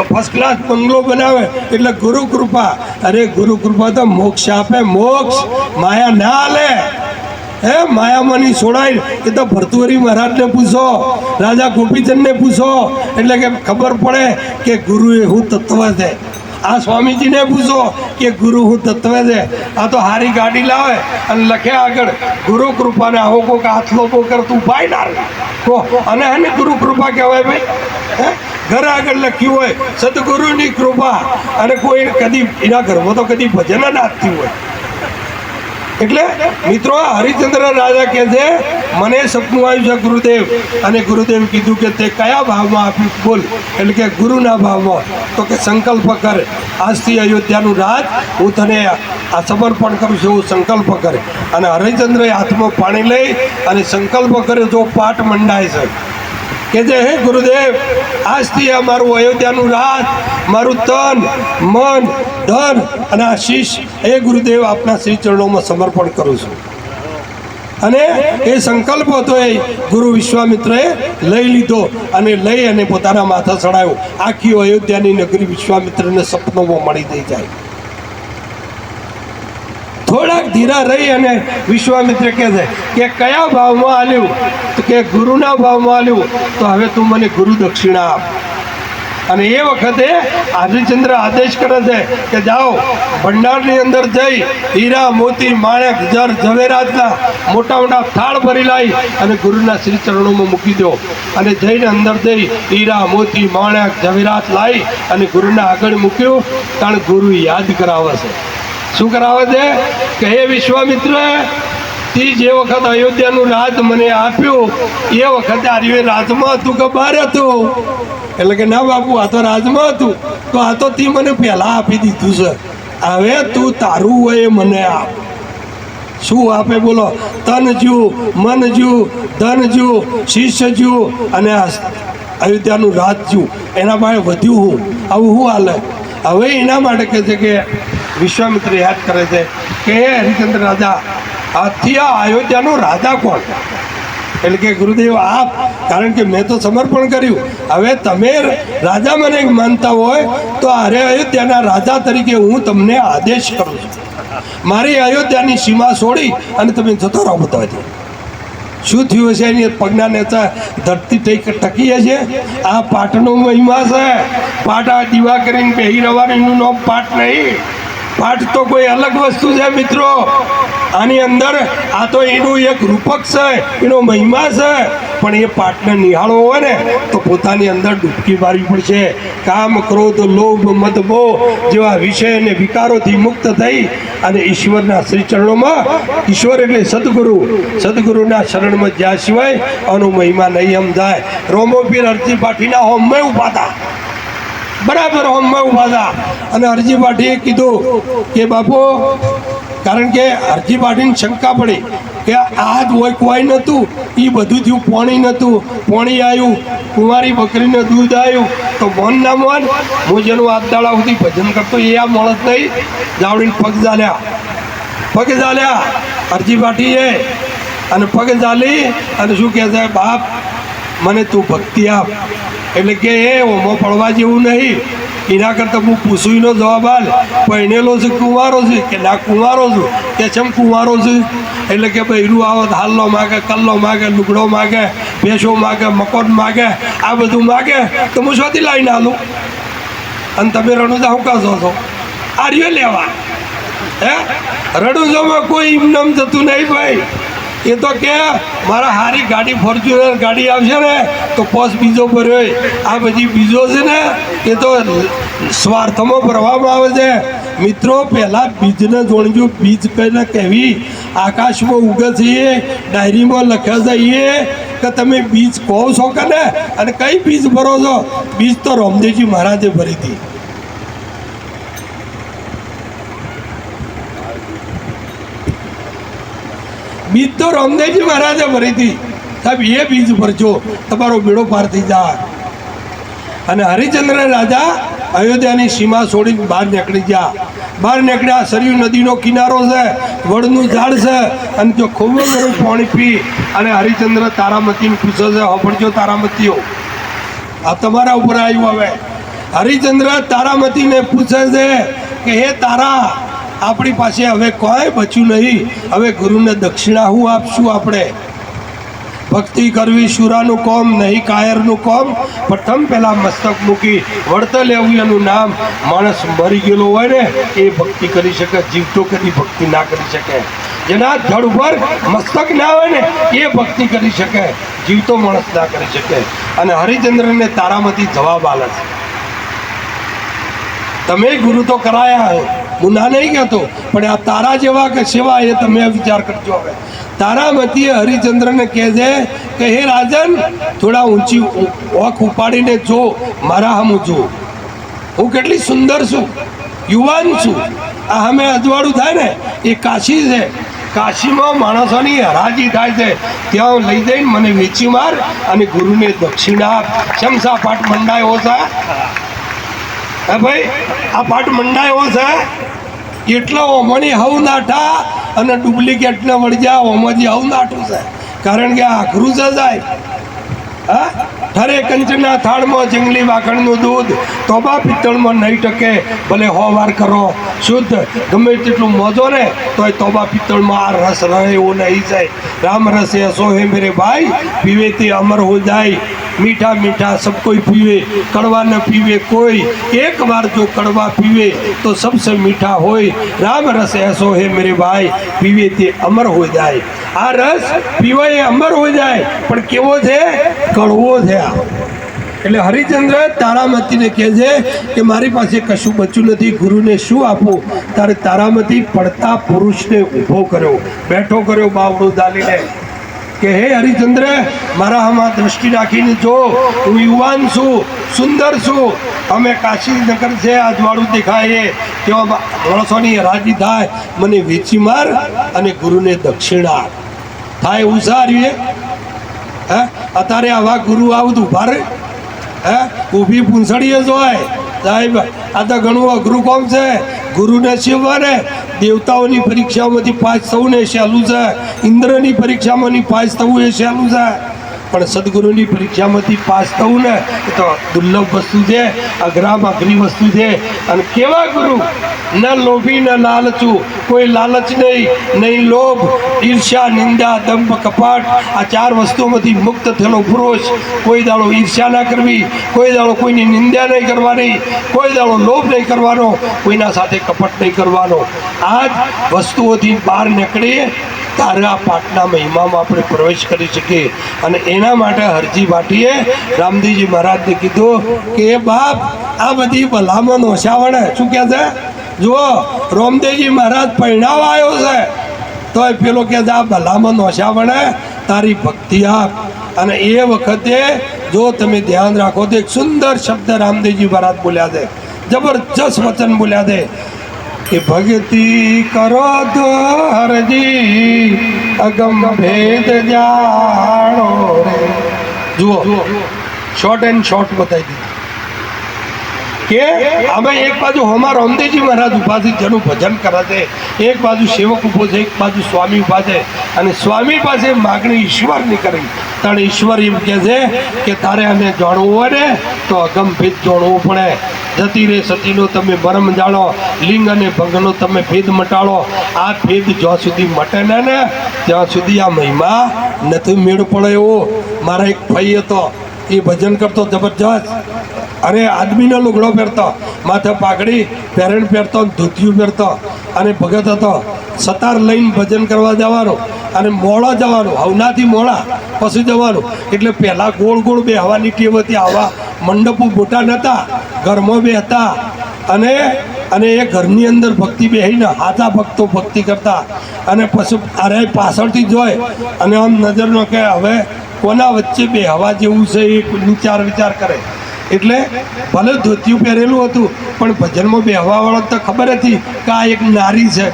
ફર્સ્ટ ક્લાસ બંગલો બનાવે એટલે ગુરુ કૃપા. અરે ગુરુ કૃપા તો મોક્ષ આપે, મોક્ષ. માયા ના હાલે. હે માયામાંની છોડાય એ તો ભરતુહરી મહારાજને પૂછો, રાજા ગોપીચંદને પૂછો, એટલે કે ખબર પડે કે ગુરુ એ હું તત્વ છે. આ સ્વામીજીને પૂછો કે ગુરુ હું તત્વ છે. આ તો હારી ગાડી લાવે અને લખે આગળ ગુરુ કૃપાને આવો કોઈક હાથ લોપો કર તું ભાઈ ના કહો, અને એને ગુરુ કૃપા કહેવાય ભાઈ? હે, ઘર આગળ લખ્યું હોય સદગુરુની કૃપા, અને કોઈ કદી એના ઘરમાં તો કદી ભજન જ આપતી હોય. એટલે મિત્રો, હરિશ્ચંદ્ર રાજા કહે છે મને સપનું આવ્યું છે ગુરુદેવ. અને ગુરુદેવ કીધું કે તે કયા ભાવમાં આપ્યું બોલ? એટલે કે ગુરુના ભાવમાં. તો કે સંકલ્પ કર, આજથી અયોધ્યાનું રાજ હું તને આ સમર્પણ કરું છું, એવું સંકલ્પ કરે. અને હરિશ્ચંદ્રએ હાથમાં પાણી લઈ અને સંકલ્પ કર્યો. જો પાઠ મંડાય છે કે જે હે ગુરુદેવ, આજથી આ મારું અયોધ્યાનું રાજ, મારું તન મન ધન અને આશીષ એ ગુરુદેવ આપના શ્રી ચરણોમાં સમર્પણ કરું છું. અને એ સંકલ્પ હતો એ ગુરુ વિશ્વામિત્રએ લઈ લીધો અને લઈ અને પોતાના માથા ચડાવ્યો. આખી અયોધ્યાની નગરી વિશ્વામિત્રને સપનોમાં મળી દઈ જાય. થોડાક ધીરા રહી અને વિશ્વામિત્ર કહે છે કે કયા ભાવમાં આલ્યું? તો કે ગુરુના ભાવમાં આલ્યું. તો હવે તું મને ગુરુ દક્ષિણા આપ. અને એ વખતે હરિશ્ચંદ્ર આદેશ કરે છે કે જાઓ ભંડારની અંદર જઈ હીરા મોતી માણેક જર ઝવેરાતના મોટા મોટા થાળ ભરી લાવી અને ગુરુના શ્રી ચરણોમાં મૂકી દો. અને જઈને અંદર જઈ હીરા મોતી માણેક ઝવેરાત લાવી અને ગુરુના આગળ મૂક્યું. કારણ ગુરુ યાદ કરાવે છે. શું કરાવે છે કે હે વિશ્વામિત્ર, તી જે વખત અયોધ્યાનું રાજ મને આપ્યું એ વખતે આર્યું રાજમાં હતું કે બહાર હતું? એટલે કે ના બાપુ, આ તો રાજમાં હતું. તો આ તો તી મને પહેલાં આપી દીધું છે. હવે તું તારું હોય એ મને આપ. શું આપે બોલો? તન જુ, મન જુ, ધન જુ, શિષ્ય જુ અને અયોધ્યાનું રાજ જુ. એના માટે વધ્યું હું આવું હું હાલે. હવે એના માટે કહે છે કે વિશ્વામિત્ર યાદ કરે છે કે હે હરિશ્ચંદ્ર રાજા, આથી આ અયોધ્યાનો રાજા કોણ? એટલે કે ગુરુદેવ આપ, કારણ કે મેં તો સમર્પણ કર્યું. હવે તમે રાજા મને માનતા હોય તો અરે અયોધ્યાના રાજા તરીકે હું તમને આદેશ કરું છું. મારી અયોધ્યાની સીમા છોડી અને તમે જતો રહો બધા. શું થયું હશે? એની પગના નેતા ધરતી ટકી હશે. આ પાઠનો મહિમા છે. પાઠ આ દીવા કરીને બેહી રહેવાનું નામ પાઠ નહીં. પાઠ તો કોઈ અલગ વસ્તુ છે મિત્રો. આની અંદર આ તો એનું એક રૂપક છે, એનો મહિમા છે. પણ એ પાઠને નિહાળવો હોય ને તો પોતાની અંદર ડૂબકી મારવી પડશે. કામ, ક્રોધ, લોભ, મદ, મોહ જેવા વિષય અને વિકારોથી મુક્ત થઈ અને ઈશ્વરના શ્રી ચરણોમાં, ઈશ્વર એટલે સદગુરુના શરણમાં જ્યાં સિવાય આનો મહિમા નહીં સમજાય. રોમોપીર અરજી પાઠીના હોમમાં ઉભા હતા, બરાબર હોમમાં ઉભા હતા. અને અરજી પાઠીએ કીધું કે બાપુ, કારણ કે અરજી પાઠીને શંકા પડી કે આ જ હોય કોઈ નહોતું, એ બધું થયું, પોણી નહોતું, પોણી આવ્યું, કુંવારી બકરીને દૂધ આવ્યું, તો મોન ના મોન. હું જેનું હાથ દાડા સુધી ભજન કરતો એ આ માણસ નહીં. જાવડીને પગ ઝાલ્યા અરજી પાઠીએ, અને પગ ઝાલી અને શું કહે છે, બાપ મને તું ભક્તિ આપ. એટલે કે એ ઓમાં પડવા જેવું નહીં, એના કરતાં હું પૂછું નો જવાબ હાલ. પહેણેલો છે કુંવારો છે કે ના કુંવારો છું, કે ચમ કુંવારો છું. એટલે કે બૈરું આવત હાલનો માગે, કલ્લો માગે, લુગડો માગે, ભેંસો માગે, મકોન માગે, આ બધું માગે તો હું શોધી લાવીને હાલું. અને તમે રણુજા હું કાં છો આ રહ્યો લેવા? હે, રણુજામાં કોઈ ઇમનામ જતું નહીં ભાઈ. એ તો કે મારા હારી ગાડી, ફોર્ચ્યુનર ગાડી આવશે ને તો પોસ બીજો ભર્યો. આ બધી બીજો છે ને એ તો સ્વાર્થમાં ભરવામાં આવે છે. મિત્રો, પહેલાં બીજને જોડજો. બીજ કઈને કહેવી આકાશમાં ઉગે છે, એ ડાયરીમાં લખે છે એ કે તમે બીજ કહો છો કે ને, અને કઈ બીજ ભરો છો? બીજ તો રામદેવજી મહારાજે ભરી હતી. બીજ તો રામદેવજી મહારાજે ભરી હતી. સાહેબ એ બીજ ભરજો, તમારો બેડો પાર થઈ જાય. અને હરિચંદ્ર રાજા અયોધ્યાની સીમા છોડીને બહાર નીકળી ગયા. બહાર નીકળ્યા, સરયુ નદીનો કિનારો છે, વડનું ઝાડ છે, અને જો ખૂબ બધું પાણી પી અને હરિચંદ્ર તારામતીને પૂછે છે, સાંભળજો તારામતીઓ, આ તમારા ઉપર આવ્યું. હવે હરિચંદ્ર તારામતીને પૂછે છે કે હે તારા, આપણી પાસે હવે કોઈ બચ્યું નહીં, હવે ગુરુને દક્ષિણા હું આપશું? આપણે ભક્તિ કરવી શુરાનું કોમ નહીં, કાયરનું કોમ. પ્રથમ પહેલાં મસ્તક મૂકી વળતર લેવું, એનું નામ. માણસ મરી ગયેલો હોય ને એ ભક્તિ કરી શકે, જીવતો કદી ભક્તિ ના કરી શકે. જેના ધડ ઉપર મસ્તક ના હોય ને એ ભક્તિ કરી શકે, જીવતો માણસ ના કરી શકે. અને હરિચંદ્રને તારામતી જવાબ આલે છે, તમે ગુરુ તો કરાયા હો, હું ના નહીં કહેતો, પણ આ તારા જેવા કે સેવા એ તમે વિચાર કરજો. હવે તારામતીએ હરિચંદ્રને કહે છે કે હે રાજન, થોડા ઊંચી ઓખ ઉપાડીને જો, મારા હમ જો, હું કેટલી સુંદર છું, યુવાન છું. આ અમે અજવાળું થાય ને એ કાશી છે. કાશીમાં માણસોની હરાજી થાય છે, ત્યાં લઈ જઈને મને વેચી માર અને ગુરુને દક્ષિણા આપ. શમસા પાઠ મંડાયો છે. હે ભાઈ, આ પાઠ મંડાયો છે એટલો ઓમણી હવ નાઠા અને ડુપ્લિકેટને વળજા ઓમજી હવ નાઠું છે. કારણ કે આ ઘરું જાય. હા, ઠરે કંચના થાળમાં જંગલી વાઘણનું દૂધ, તોબા પિત્તળમાં નહીં ટકે, ભલે 100 વાર કરો શુદ્ધ. ગમે તેટલું મોજો ને તોય તોબા પિત્તળમાં આ રસ રહે એવું નહીં જાય. રામ રસ એસો હે મેરે ભાઈ, પીવે તે અમર હો જાય. मीठा मीठा सब कोई पीवे, कड़वा न पीवे कोई. एक बार जो कड़वा पीवे तो सबसे मीठा होय. राम रस ऐसो है मेरे भाई, पीवे ते अमर हो जाए. आ रस पीवे अमर हो जाए, पण केवो छे? कड़वो छे. એટલે હરિચંદ્ર તારામતીને કહે છે કે મારી પાસે કશું બચ્યું નથી, ગુરુને શું આપું? ત્યારે તારામતી પડતા પુરુષને ઊભો કર્યો, બેઠો કર્યો બાવડું ડાલીને કે હે હરિચંદ્ર, મારા આમાં દ્રષ્ટિ રાખીને જો, હું યુવાન છું, સુંદર છું. અમે કાશીનગર છે, અજવાળું દેખાય તેવા માણસોની હરાજી થાય, મને વેચી માર અને ગુરુને દક્ષિણા થાય એવું સારું. હે, અત્યારે આવા ગુરુ આવું ઉભા રહે, હે, ઊભી પૂંછડીએ જોય સાહેબ. આ તો ઘણું અઘરું કામ છે. ગુરુને શિવવારે દેવતાઓની પરીક્ષામાંથી પાસ થવું ને સહેલું છે, ઇન્દ્રની પરીક્ષામાંની પાસ થવું એ સહેલું છે. પણ સદગુરુની પરીક્ષામાંથી પાસ થવું ને એ તો દુર્લભ વસ્તુ છે, અઘરામાં અઘરી વસ્તુ છે. અને કેવા ગુરુ? ન લોભી ન લાલચું, કોઈ લાલચ નહીં લોભ, ઈર્ષ્યા, નિંદા, દંભ, કપટ, આ 4 વસ્તુઓમાંથી મુક્ત થયેલો પુરુષ. કોઈ દાડો ઈર્ષ્યા ના કરવી, કોઈ દાડો કોઈની નિંદા નહીં કરવાની, કોઈ દાડો લોભ નહીં કરવાનો, કોઈના સાથે કપટ નહીં કરવાનો. આ જ વસ્તુઓથી બહાર નીકળીએ ત્યારે આ પાઠના મહિમામાં આપણે પ્રવેશ કરી શકીએ. અને એના માટે હરજી ભાટીએ રામદેવજી મહારાજને કીધું કે એ બાપ, આ બધી ભલામણ નોશાવણે શું કહે છે? જુઓ, રામદેવજી મહારાજ પરિણામ આવ્યો છે તો એ પેલો કહે છે આ ભલામણ નોશાવણે તારી ભક્તિ આપ. અને એ વખતે જો તમે ધ્યાન રાખો તો એક સુંદર શબ્દ રામદેવજી મહારાજ બોલ્યા છે, જબરજસ્ત વચન બોલ્યા છે કે ભક્તિ કરો તો હરજી અગમ ભેદ જાણો રે. જુઓ, શોર્ટ એન્ડ શોર્ટ બતાવી દીધું કે અમે એક બાજુ હોમા રામદેવજી મહારાજ ઉભા છે, જેનું ભજન કરે છે, એક બાજુ સેવક ઉભો છે, એક બાજુ સ્વામી ઉભા છે. અને સ્વામી પાસે માગણી ઈશ્વરની કરી, કારણ ઈશ્વર એમ કહે છે કે તારે અમે જાણવું હોય ને તો અગમ ભેદ જાણવું પડે. જતી રે સતીનો તમે ભરમ જાણો, લિંગ અને ભંગનો તમે ભેદ મટાડો. આ ભેદ જ્યાં સુધી મટે ને ત્યાં સુધી આ મહિમા નથી મેળ પડે. એવો મારા એક ભાઈ હતો, એ ભજન કરતો જબરજસ્ત. અરે આદમીનો લુગડો પહેરતો, માથે પાઘડી પહેરણ પહેરતો, ધોતિયું પહેરતો, અને ભગત હતો. સતાર લઈને ભજન કરવા જવાનું અને મોડા જવાનું, હવનાથી મોડા પછી જવાનું. એટલે પહેલાં ગોળ ગોળ બે હવાની ટેવ હતી. આવા મંડપો મોટા નહોતા, ઘરમાં બે હતા. અને એ ઘરની અંદર ભક્તિ બેહીને હાથા ભક્તો ભક્તિ કરતા. અને પછી અરે પાછળથી જોઈ અને આમ નજરનો કે હવે કોના વચ્ચે બે હવા જેવું છે એ વિચાર કરે. એટલે ભલે ધોતિયું પહેરેલું હતું પણ ભજનમાં બે હવાવાળો તો ખબર હતી કે આ એક નારી છે.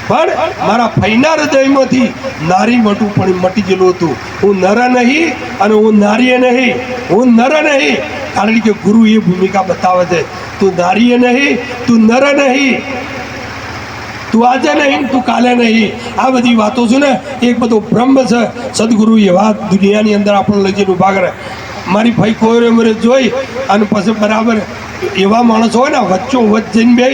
પણ મારા ફઈના હૃદયમાંથી નારી મોટું પણ મટી ગયેલું હતું. હું નર નહીં અને હું નારીએ નહીં, હું નર નહીં. કારણ કે ગુરુ એ ભૂમિકા બતાવે છે, તું નારીએ નહીં, તું નર નહીં, તું આજે નહીં, તું કાલે નહીં. આ બધી વાતો છે ને એક બધો બ્રહ્મ છે. સદગુરુ એવા દુનિયાની અંદર આપણને લઈ જઈને ઉભા કરે. મારી ભાઈ કોયરે મને જોઈ અને પછી બરાબર એવા માણસો હોય ને વચ્ચો વચ્ચ જઈને બે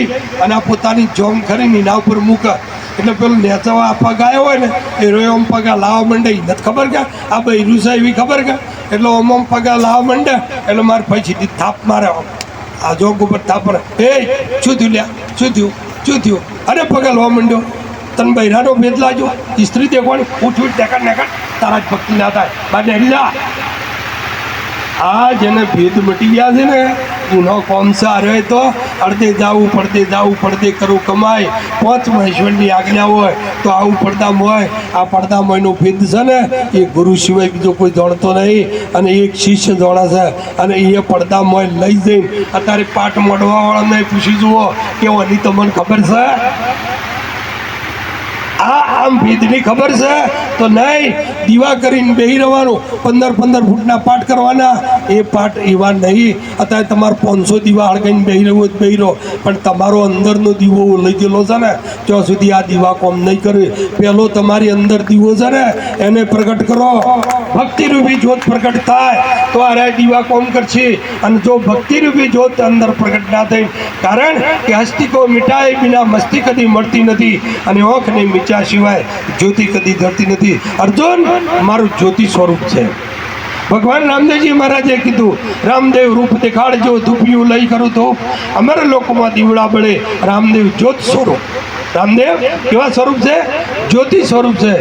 અને આ પોતાની જોમ ખરીને એના ઉપર મૂકે. એટલે પેલું નેચાવા આપવા ગયા હોય ને એ રોયમ પગા લાવવા માંડે. નથી ખબર કે આ બૈરું છે એવી ખબર કે એટલે ઓમ પગા લાવવા માંડે. એટલે મારે ભાઈ સીધી થાપ મારે, આ જોગ ઉપર થાપ મારે. એ શું થયું લ્યા, શું થયું, શું થયું? અરે પગા લાવવા માંડ્યો. તને બૈરાનો ભેદ લાજો, સ્ત્રી દેખવાની ઉઠ નેકડ નેકડ, તારા જ ભક્તિ ના થાય બાદ હેલા. આ જેને ભેદ મટી ગયા છે ને એનો કોમ સારો હોય તો અડધે જાવું પડદે કરવું કમાય. 5 મહેશ્વરની આજ્ઞા હોય તો આવું પડદામાં હોય. આ પડદામાંનો ભેદ છે ને એ ગુરુ સિવાય બીજો કોઈ જાણતો નહીં. અને એક શિષ્ય જાણે છે અને એ પડદામાં લઈ જઈને અત્યારે પાઠ મોડવાવાળાને પૂછી જુઓ કે એની તમને ખબર છે? આ આમ ભેદની ખબર છે તો નહીં. દીવા કરીને બેહી રહેવાનું, 15 ફૂટના પાઠ કરવાના. એ પાઠ એવા નહીં. અત્યારે તમારે 500 દીવા હળગાઈને બેહી રહેવું જ બેહી રહો, પણ તમારો અંદરનો દીવો લઈ ગયેલો છે ને ત્યાં સુધી આ દીવા કોમ નહીં કરવી. પહેલો તમારી અંદર દીવો છે ને એને પ્રગટ કરો. ભક્તિરૂપી જ્યોત પ્રગટ થાય તો આ દીવા કોમ કરશે. અને જો ભક્તિરૂપી જ્યોત અંદર પ્રગટ ના થઈ, કારણ કે હસ્તી કો મિટાય બિના મસ્તી કદી મળતી નથી અને ઓંખને મીચા સિવાય જ્યોતિ કદી ધરતી નથી. અર્જુન મારું જ્યોતિ સ્વરૂપ છે. ભગવાન રામદેવજી મહારાજે કીધું, રામદેવ રૂપ દેખાડજો, ધૂપિયું લઈ કરું તો અમર લોકોમાં દીવડા બળે. રામદેવ જ્યોત સ્વરૂપ. રામદેવ કેવા સ્વરૂપ છે? જ્યોતિ સ્વરૂપ છે.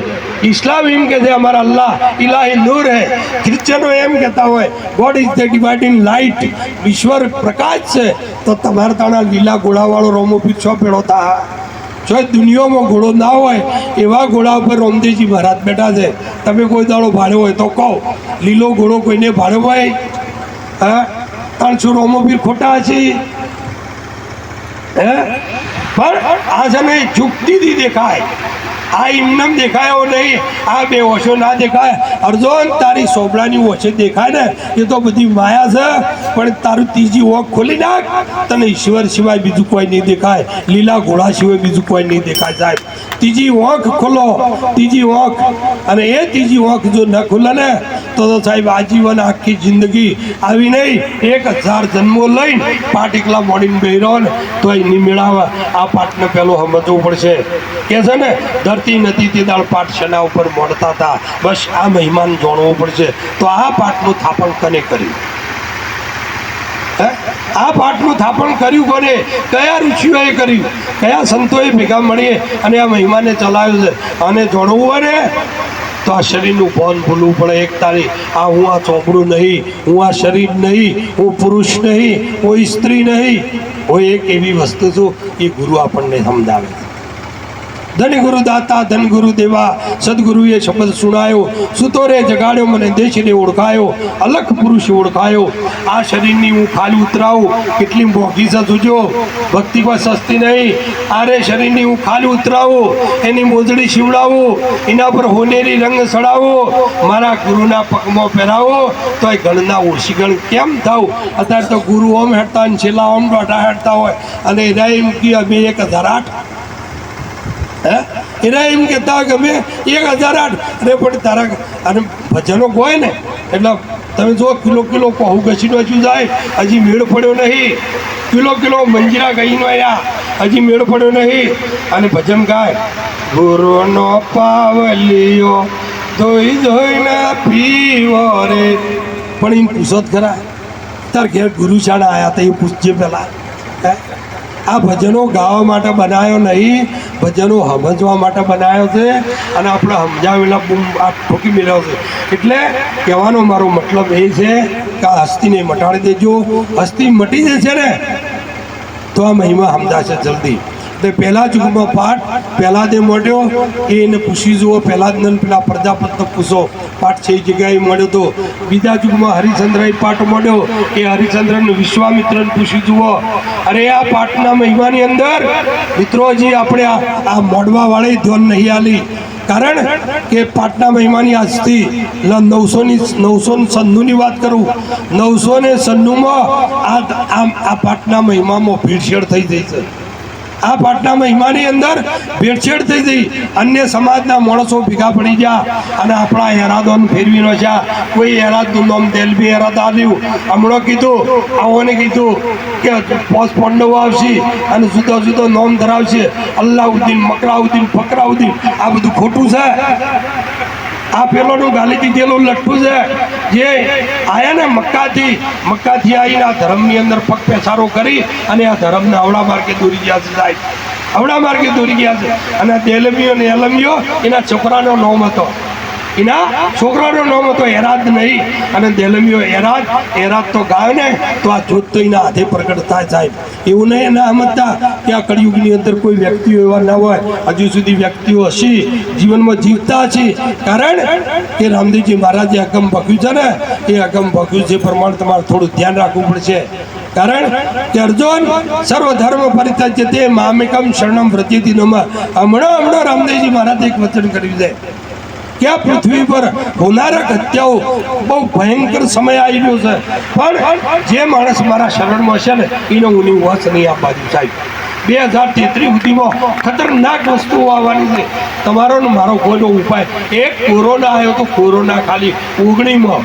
ઇસ્લામ એમ કે છે અમારા અલ્લાહ ઇલાહી નૂર હે. ક્રિશ્ચનો એમ કહેતા હોય God is the dividing light, ઈશ્વર પ્રકાશ છે. તો તમારે તાણા લીલા ગોળાવાળો રોમો પીછો પેળો થા. જો દુનિયામાં ઘોડો ના હોય એવા ઘોડા ઉપર રામદેવજી મહારાજ બેઠા છે. તમે કોઈ દાડો ભાડ્યો હોય તો કહો, લીલો ઘોડો કોઈને ભાડ્યો હોય? હા, 300 રોમોપીર ખોટા છે. હે પણ આ છે ને ઝૂકતીથી દેખાય. આ એમનેમ દેખાયો નહીં, આ બે ઓછો ના દેખાય. અર્જુન તારી સોબડાની ઓછે દેખાય ને એ તો બધી માયા છે, પણ તારું ત્રીજી ઓખ ખોલી નાખ, તને ઈશ્વર સિવાય બીજું કોઈ નહીં દેખાય, લીલા ઘોડા સિવાય બીજું કોઈ નહીં દેખાય. સાહેબ ત્રીજી ઓખ ખોલો, ત્રીજી ઓખ. અને એ ત્રીજી ઓખ જો ન ખુલે ને તો સાહેબ આજીવન આખી જિંદગી આવી નહીં, 1000 જન્મો લઈને પાટ એકલા મોડીને બેહરો ને તો એ નહીં મેળાવે. આ પાઠને પહેલો સમજવું પડશે. કે છે ને ધરતી નથી તે દાળ પાઠ શેના ઉપર મોડતા હતા, બસ આ મહિમાન જાણવું પડશે. તો આ પાઠનું થાપણ કને કર્યું? આ પાઠનું થાપણ કર્યું કોને? કયા ઋષિઓએ કર્યું? કયા સંતોએ ભેગા મળીએ અને આ મહિમાને ચલાવ્યું છે? અને જાણવું હોય ને તો આ શરીરનું ભાન ભૂલવું પડે. એક તારી આ હું આ ચોપડું નહીં, હું આ શરીર નહીં, હું પુરુષ નહીં, હું સ્ત્રી નહીં, હું એક એવી વસ્તુ છું. એ ગુરુ આપણને સમજાવે છે. ધન ગુરુ દાતા ધન ગુરુ દેવા, સદગુરુએ શબ્દ સુણાયો, સુતો રે જગાડ્યો મને દેશને ઓળખાયો, અલખ પુરુષ ઓળખાયો. આ શરીરની હું ખાલી ઉતરાવું, કેટલી મોંઘી છે જોજો, ભક્તિ કોઈ સસ્તી નહીં. આરે શરીરની હું ખાલી ઉતરાવું, એની મોજડી સીવડાવું, એના પર હોનેરી રંગ સડાવો, મારા ગુરુના પગમાં પહેરાવો, તો એ ગણના ઓછી ગણ કેમ થાવ? અત્યારે તો ગુરુ ઓમ હેડતા ને છેલ્લા ઓમ દોઢા હેડતા હોય, અને એના એમ કે અમે 1008, એના એમ કહેતા હોય કે અમે 1008. અરે પણ તારા અને ભજનો હોય ને એટલે તમે જો કિલો કિલો કહું ઘસીનો હજુ જાય, હજી મેળ પડ્યો નહીં. કિલો મંજીરા ગઈનો આયા, હજી મેળ પડ્યો નહીં. અને ભજન ગાય, ગુરુનો પાવલિયો ધોઈ ધોઈને પીવો રે. પણ એમ પૂછો જ ખરા, તાર ઘેર ગુરુ શાળા આવ્યા હતા એ પૂછજે પેલા. આ ભજનો ગાવા માટે બનાવ્યો નહીં, ભજનો સમજવા માટે બનાવ્યો છે. અને આપણે સમજાવેલા આ ઠોકી મેળવ્યો છે. એટલે કહેવાનો મારો મતલબ એ છે કે આ હસ્તીને મટાડી દેજો. હસ્તી મટી જશે ને તો આ મહિમા સમજાશે જલ્દી. એટલે પહેલા જ યુગમાં પાઠ પહેલા દે મળ્યો, એને પૂછી જુઓ. પહેલા જ નન પેલા પ્રજાપતિને પૂછો, પાઠ છે એ જગ્યાએ મળ્યો હતો. બીજા યુગમાં હરિચંદ્રએ પાઠ મળ્યો, એ હરિચંદ્રને વિશ્વામિત્રને પૂછી જુઓ. અરે આ પાઠના મહિમાની અંદર મિત્રો હજી આપણે આ મોડવા વાળી ધ્યાન નહીં આલી. કારણ કે પાટના મહિમાની આજથી 996ની વાત કરું, 996માં આ પાટના મહિમામાં ભેળસેળ થઈ ગઈ છે. આ પાટના મહિમાની અંદર ભેળસેળ થઈ ગઈ. અન્ય સમાજના માણસો ભેગા પડી ગયા અને આપણા હેરાદોને ફેરવીનો છે. કોઈ હેરાદનું નામ દેલબી હેરાદ આવ્યું, હમણાં કીધું આવોને કીધું કે 5 પાંડવો આવશે અને જુદો જુદો નામ ધરાવશે, અલ્લાઉદ્દીન, મકરાઉદ્દીન, ફકરાઉદ્દીન. આ બધું ખોટું છે. આ પેલોનું ગાલી દીધેલું લઠ્ઠું છે જે આયા ને મક્કાથી આવીને આ ધર્મની અંદર પગ પેસારો કરી અને આ ધર્મને અવળા માર્ગે દોરી ગયા છે. સાહેબ અવળા માર્ગે દોરી ગયા છે. અને દેલમીઓ ને એલમીઓ એના છોકરાનો નામ હતો, એના છોકરાનો નામ હતો હેરાદ નહીં. અને દેલમીઓ હેરાદ તો ગાયો ને તો આ જોત તો એના હાથે પ્રગટ થાય. સાહેબ એવું નહીં ના સમજતા કે આ કળિયુગની અંદર કોઈ વ્યક્તિઓ એવા ના હોય. હજુ સુધી વ્યક્તિઓ હશે, જીવનમાં જીવતા હશે. કારણ કે રામદેવજી મહારાજે અગમ ભગ્યું છે ને, એ અગમ ભગ્યું છે પ્રમાણે તમારે થોડું ધ્યાન રાખવું પડશે. કારણ કે અર્જુન સર્વધર્મ પરિત્યજ્ય તે મામેકમ શરણમ વ્રજેતિ નમઃ. હમણાં રામદેવજી મહારાજે એક વચન કર્યું છે કે આ પૃથ્વી પર હોનારક હત્યાઓ બહુ ભયંકર સમય આવી રહ્યો છે, પણ જે માણસ મારા શરણમાં છે ને એનો હું વચ નહીં આપવા દઉં. સાહેબ 2033 સુધીમાં ખતરનાક વસ્તુઓ આવવાની છે. તમારો ને મારો કોઈનો ઉપાય. એક કોરોના આવ્યો તો કોરોના ખાલી 19માં,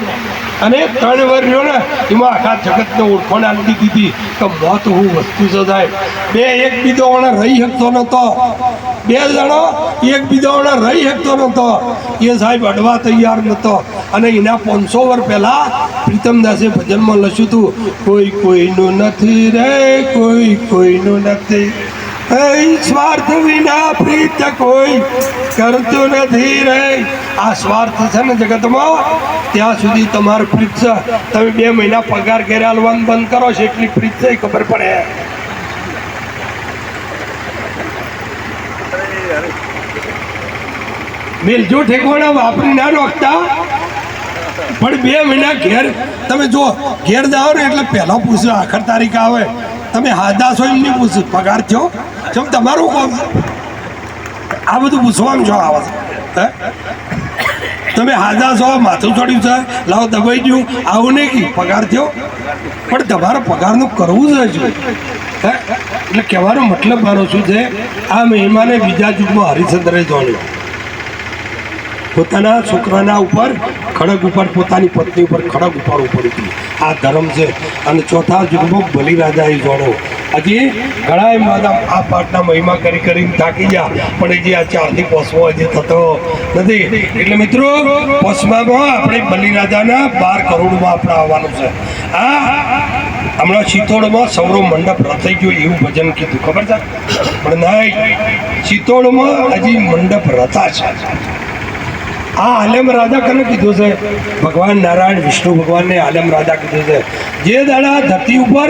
અને 3 વર્ષ રહ્યો ને એમાં આખા જગતને ઓળખાણ આપી દીધી કે મોત હું વસ્તુ છે. સાહેબ એક બીજો રહી શકતો નહોતો, 2 જણો એક બીજો રહી શકતો નહોતો. એ સાહેબ અડવા તૈયાર નહોતો. અને એના 500 વર્ષ પહેલા પ્રીતમદાસે ભજનમાં લખ્યું હતું, કોઈ કોઈનું નથી રે, કોઈ કોઈનું નથી, સ્વાર્થ વિના પ્રીત કોઈ કરતું નથી રે. આ સ્વાર્થ છે ને જગતમાં, ત્યાં સુધી તમારું પ્રીત છે. તમે 2 મહિના પગાર ઘેર હાલવાનું બંધ કરો છો એટલી પ્રીત છે ખબર પડે. મેલજો ઠેકવાના વાપરી ના રોકતા, પણ 2 મહિના ઘેર તમે જો ઘેર જાઓ ને એટલે પહેલા પૂછો આખર તારીખ આવે, તમે હાદા છો એમ નહીં પૂછો પગાર થયો, જેમ તમારું કામ. આ બધું પૂછવામાં છો આવે છે તમે હાજા છો માથું ચડ્યું છે લાવો દબાઈ ગયું આવું નહીં કે પગાર થયો પણ તમારે પગારનું કરવું જ હે એટલે કહેવાનો મતલબ મારો શું છે આ મહેમાને બીજા યુગમાં હરિશ્ચંદ્રે જોડ્યો પોતાના છોકરાના ઉપર ખડગ ઉપર પોતાની પત્ની ઉપર ખડગ ઉપાડવું પડ્યું હતું આ ધર્મ છે અને ચોથા યુગમાં બલિરાજાએ જોડ્યો હજી ઘણા બધા આ પાઠના મહિમા કરીને થાકી ગયા પણ હજી આ 4 થી 5 હજી થતો નથી એટલે મિત્રો 5માં આપણે બલિરાજાના 12 કરોડમાં આપણે આવવાનું છે આ હમણાં શિતોળમાં સૌરો મંડપ રચાઈ ગયો એવું ભજન કીધું ખબર છે પણ નહીં શિતોળમાં હજી મંડપ રચાશે આ આલમ રાજા કને કીધું છે ભગવાન નારાયણ વિષ્ણુ ભગવાનને આલમ રાજા કીધું છે જે દાડા ધરતી ઉપર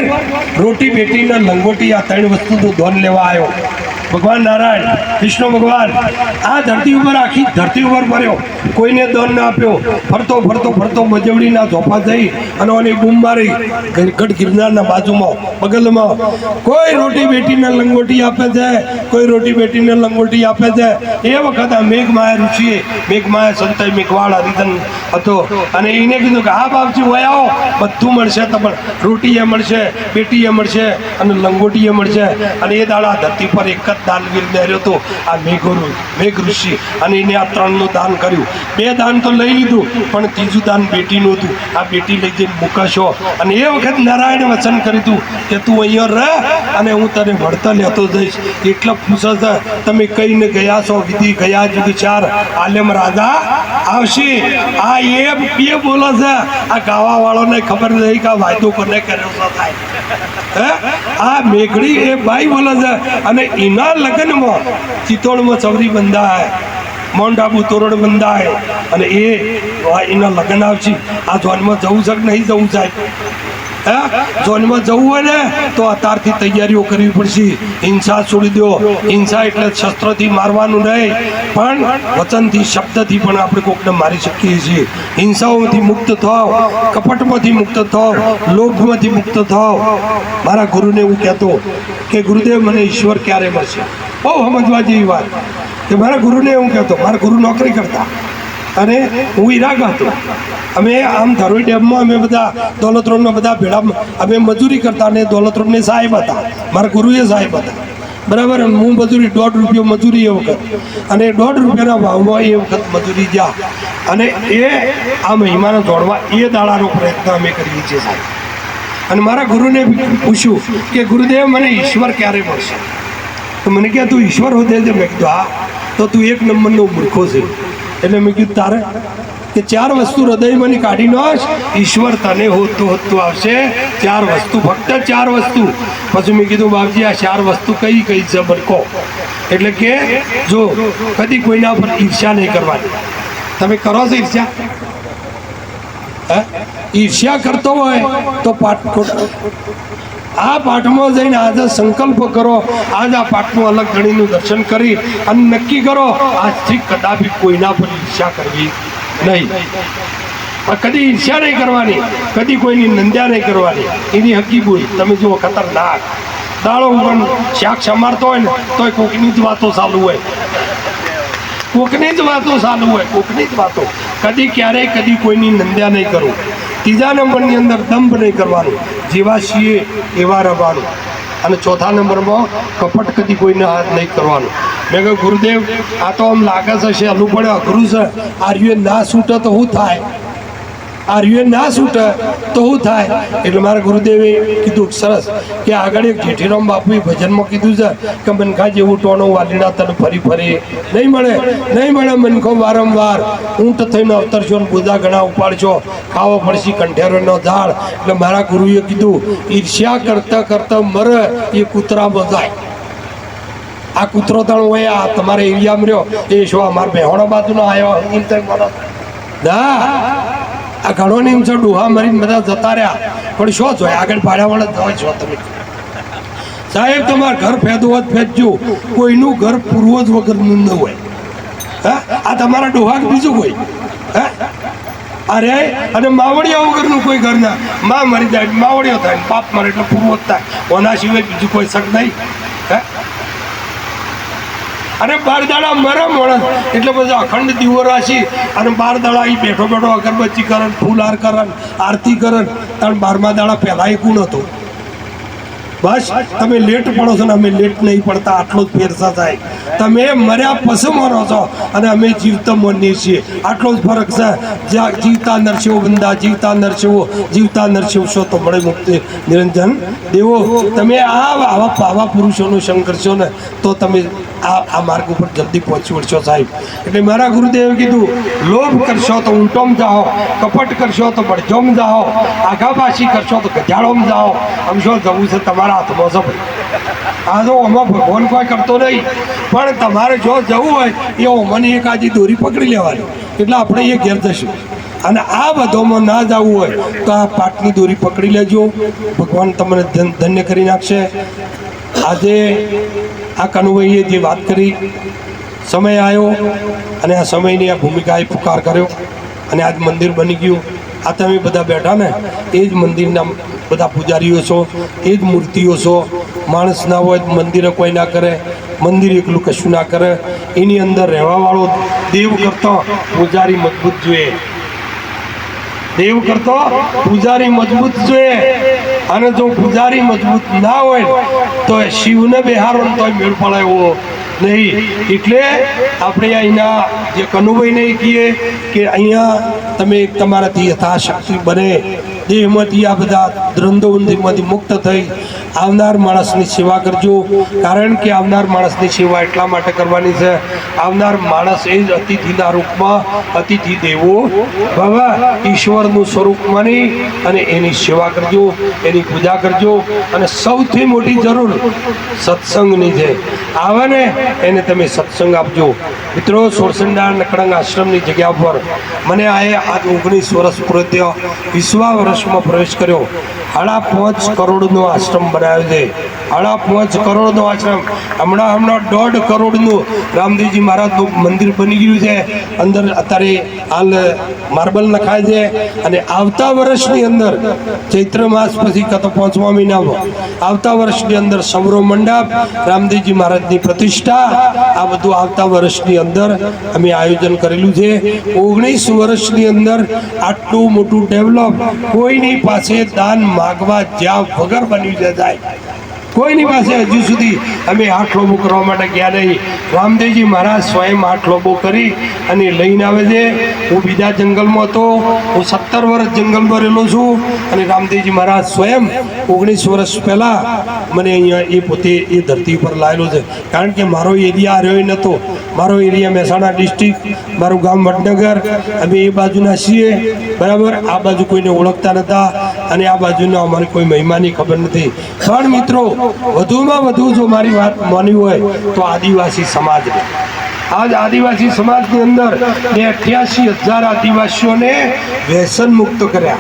રોટી બેટીને લંગોટી આ 3 વસ્તુનું ધોન લેવા આવ્યો ભગવાન નારાયણ વિષ્ણુ ભગવાન આ ધરતી ઉપર આખી ધરતી ઉપર ફર્યો કોઈને દોન ના આપ્યો ફરતો મજવડીના ઝોપા જઈ અને ઓની બૂમ મારી ગઢ ગિરનારના બાજુમાં બગલમાં કોઈ રોટી બેટીને લંગોટી આપે છે કોઈ રોટી બેટીને લંગોટી આપે છે એ વખત આ મેઘમાયા ઋષિએ મેઘમાયા સંતાઈ મેઘવાળ હરિધન હતો અને એને કીધું કે હા બાપજી હોય આવો બધું મળશે તમને રોટીએ મળશે બેટીએ મળશે અને લંગોટીએ મળશે અને એ દાડા ધરતી પર એક જ દાનવીર બેર્યો હતો આ મેઘ ઋષિ અને એને આ 3નું દાન કર્યું 2 દાન તો લઈ લીધું પણ 3જું દાન બેટીનું હતું આ બેટી લઈ જઈને મૂકાશો અને એ વખત નારાયણે વચન કર્યું હતું કે તું અહીંયા રહ અને હું તને વળતર લેતો જઈશ એટલે પૂછે છે તમે કહીને ગયા છો વિધિ ગયા યુગ 4 આલમ રાજા આવશે આ એ બોલે છે આ ગાવાવાળોને ખબર નહીં કે આ વાયદો કોને કર્યો થાય આ મેઘડી એ બાઈ બોલે છે અને એના લગ્નમાં ચિત્તોડમાં ચવરી બંધાય માઉન્ટ આબુ તોરણ બંધાય અને એના લગ્ન આવશે આ જોનમાં જવું છે કે નહીં જવું સાહેબ જોનમાં જવું હોય ને તો અત્યારથી તૈયારીઓ કરવી પડશે હિંસા છોડી દો હિંસા એટલે શસ્ત્રથી મારવાનું નહીં પણ વચનથી શબ્દથી પણ આપણે કોકને મારી શકીએ છીએ હિંસાઓમાંથી મુક્ત થાવ કપટમાંથી મુક્ત થાવ લોભમાંથી મુક્ત થાવ મારા ગુરુને હું કહેતો કે ગુરુદેવ મને ઈશ્વર ક્યારે મળશે બહુ સમજવા જેવી વાત કે મારા ગુરુને હું કહેતો મારા ગુરુ નોકરી કરતા અને હું ઈરાક હતો અમે આમ ધરોઈ ડેમમાં અમે બધા દોલતરોડમાં બધા ભેળા અમે મજૂરી કરતા અને દોલતરોડને સાહેબ હતા મારા ગુરુએ સાહેબ હતા બરાબર હું મજૂરી 1.5 રૂપિયો મજૂરી એ વખત અને 1.5 રૂપિયાના ભાવમાં એ વખત મજૂરી જા અને એ આ મહિમાને જોડવા એ દાડાનો પ્રયત્ન અમે કરીએ છીએ સાહેબ અને મારા ગુરુને પૂછ્યું કે ગુરુદેવ મને ઈશ્વર ક્યારે મળશે તો મને કહે તું ઈશ્વર હોતે છે મેં કીધું હા તો તું 1 નંબરનો મૂર્ખો છે એટલે મેં કીધું તારે કે 4 વસ્તુ હૃદયમાંની કાઢી નાખ ઈશ્વર તને હોતું આવશે 4 વસ્તુ ફક્ત 4 વસ્તુ પછી મેં કીધું બાપજી આ 4 વસ્તુ કઈ છે બરકો એટલે કે જો કદી કોઈના પર ઈર્ષ્યા નહીં કરવાની તમે કરો છો ઈર્ષ્યા ઈર્ષ્યા કરતો હોય તો આ પાઠમાં જઈને આજે સંકલ્પ કરો આજ આ પાઠનું અલગ ગણીનું દર્શન કરી અને નક્કી કરો આજથી કદાપી કોઈના પર ઈર્ષ્યા કરવી નહીં કદી ઈર્ષ્યા નહીં કરવાની કદી કોઈની નિંદા નહીં કરવાની એની હકી બોલ તમે જુઓ ખતરનાક દાડો પણ શાક સમારતો હોય ને તોય કોકની જ વાતો ચાલુ હોય કોકની જ વાતો કદી ક્યારેય કદી કોઈની નિંદા નહીં કરવું 3જા નંબરની અંદર દંભ નહીં કરવાનું જેવા છીએ એવા રહેવાનું અને 4થા નંબરમાં કપટ કદી કોઈને હાથ નહીં કરવાનું મેં કહ્યું ગુરુદેવ આ તો આમ લાગે છે સહેલું પડે અઘરું છે આર્યુએ ના છૂટે તો શું થાય તો શું થાય એટલે મારા ગુરુદેવે કીધું સરસ કે આગળ એક જેઠીરામ બાપુએ ભજનમાં કીધું છે કે મનખા જેવું ટોણો વાલીના તને ફરી નહીં મળે મનખો વારંવાર ઊંટ થઈને અવતરશો ને બોધા ઘણા ઉપાડશો ખાવો પડશે કંઠેરોનો ઝાડ એટલે મારા ગુરુએ કીધું ઈર્ષ્યા કરતા મરે એ કૂતરા બધાય આ કૂતરો તણ હોય આ તમારે એરિયામાં રહ્યો એ શું અમારા બેહોણા બાજુનો આવ્યો એમ ના આ ઘણો નિયમ છે ડોહા મરીને બધા જતા રહ્યા પણ શું જોઈએ આગળ ભાડાવાળા જવા છો તમે સાહેબ તમારે ઘર ફેદો જ ફેંચજો કોઈનું ઘર પૂર્વજ વગરનું ન હોય હા આ તમારા ડોહા બીજું કોઈ હા અરે અને માવડિયા વગરનું કોઈ ઘર ના માં મરી જાય માવડિયો થાય બાપ મરે એટલે પૂર્વજ થાય ઓના સિવાય બીજું કોઈ શક નહીં હે અને 12 દાડા મરે માણસ એટલે પછી અખંડ દીવો રાશી અને 12 દાડા એ બેઠો બેઠો અગરબત્તી કરન, ફૂલહાર કરન, આરતી કરન. અને 12મા દાડા પહેલાં એ કોણ હતો? બસ તમે લેટ પડો છો ને અમે લેટ નહીં પડતા, આટલો જ ફેરસા થાય. તમે મર્યા પછી મરો છો અને અમે જીવતા મરીએ છીએ, આટલો જ ફરક છે. જ્યાં જીવતા નરશિવો બંદા, જીવતા નરશિવો, જીવતા નરશિવ છો તો મળે મુક્તિ નિરંજન દેવો. તમે આવા પુરુષોનો સંગ કરશો ને તો તમે આ માર્ગ ઉપર જલ્દી પહોંચી વળશો સાહેબ. એટલે મારા ગુરુદેવે કીધું, લોભ કરશો તો ઊંટોમ જાઓ, કપટ કરશો તો બળજોમ જાઓ, આઘાપાછી કરશો તો ગજાળોમ જાઓ. આમ શું જવું છે તમારા હાથમાં છે ભાઈ. આ જો આમાં ભગવાન કોઈ કરતો નહીં, પણ તમારે જો જવું હોય એ મને એક આજી દોરી પકડી લેવાની, એટલે આપણે એ ઘેર જશું. અને આ બધોમાં ના જવું હોય તો આ પાટની દોરી પકડી લેજો, ભગવાન તમને ધન્ય કરી નાખશે. આજે આ કનુભાઈએ જે વાત કરી, સમય આવ્યો અને આ સમયની આ ભૂમિકાએ પુકાર કર્યો અને આજ મંદિર બની ગયું. આ તમે બધા બેઠા ને એ જ મંદિરના બધા પૂજારીઓ છો, એ જ મૂર્તિઓ છો. માણસ ના હોય મંદિરે કોઈ ના કરે, મંદિર એકલું કશું ના કરે. એની અંદર રહેવાવાળો દેવ કરતો પૂજારી મજબૂત જોઈએ, દેવ કરતો પૂજારી મજબૂત જોઈએ. અને જો પૂજારી મજબૂત ના હોય તો શિવને બેહારો તો મેળ પડે એવો નહીં. એટલે આપણે અહીંના જે કનુભાઈને કહીએ કે અહીંયા તમે તમારાથી યથાશક્તિ બને, દેહમાંથી આ બધા દ્વંદ્વમાંથી મુક્ત થઈ આવનાર માણસની સેવા કરજો. કારણ કે આવનાર માણસની સેવા એટલા માટે કરવાની છે, આવનાર માણસ એ જ અતિથિના રૂપમાં, અતિથિ દેવો ભવ, ઈશ્વરનું સ્વરૂપ માની અને એની સેવા કરજો, એની પૂજા કરજો. અને સૌથી મોટી જરૂર સત્સંગની છે. આવે ને એને તમે સત્સંગ આપજો. મિત્રો, સોરસંડા નકળંગ આશ્રમની જગ્યા પર મને આજ 19 વર્ષ પૂરો થયો, 20મા વર્ષમાં પ્રવેશ કર્યો. 5.5 કરોડનો આશ્રમ બનાવ્યો છે. 5.5 કરોડનો આશ્રમ. હમણાં 1.5 કરોડનું રામદેવજી મહારાજનું મંદિર બની ગયું છે. અંદર અત્યારે હાલ માર્બલ નખાય છે. અને આવતા વર્ષની અંદર ચૈત્ર માસ પછી કાં તો 5મા મહિનામાં આવતા વર્ષની અંદર સમરો મંડપ, રામદેવજી મહારાજની પ્રતિષ્ઠા, આ બધું આવતા વર્ષની અંદર અમે આયોજન કરેલું છે. 19 વર્ષની અંદર આટલું મોટું ડેવલપ કોઈની પાસે દાન માગવા જ્યાં વગર બન્યું જાય, કોઈની પાસે હજુ સુધી અમે હાથ લોબો કરવા માટે ગયા નહીં. રામદેવજી મહારાજ સ્વયં હાથ લોબો કરી અને લઈને આવે છે. હું બીજા જંગલમાં હતો, હું 17 વર્ષ જંગલમાં રહેલો છું અને રામદેવજી મહારાજ સ્વયં 19 વર્ષ પહેલાં મને અહીંયા એ પોતે એ ધરતી પર લાવેલો છે. કારણ કે મારો એરિયા આ રહ્યો નહોતો. મારો એરિયા મહેસાણા ડિસ્ટ્રિક્ટ, મારું ગામ વડનગર, અમે એ બાજુના છીએ બરાબર. આ બાજુ કોઈને ઓળખતા નહોતા અને આ બાજુના અમારે કોઈ મહિમાની ખબર નથી. પણ મિત્રો, વધુમાં વધુ જો મારી વાત માની હોય તો આદિવાસી સમાજને, આજ આદિવાસી સમાજની અંદર 88,000 આદિવાસીઓને વ્યસન મુક્ત કર્યા.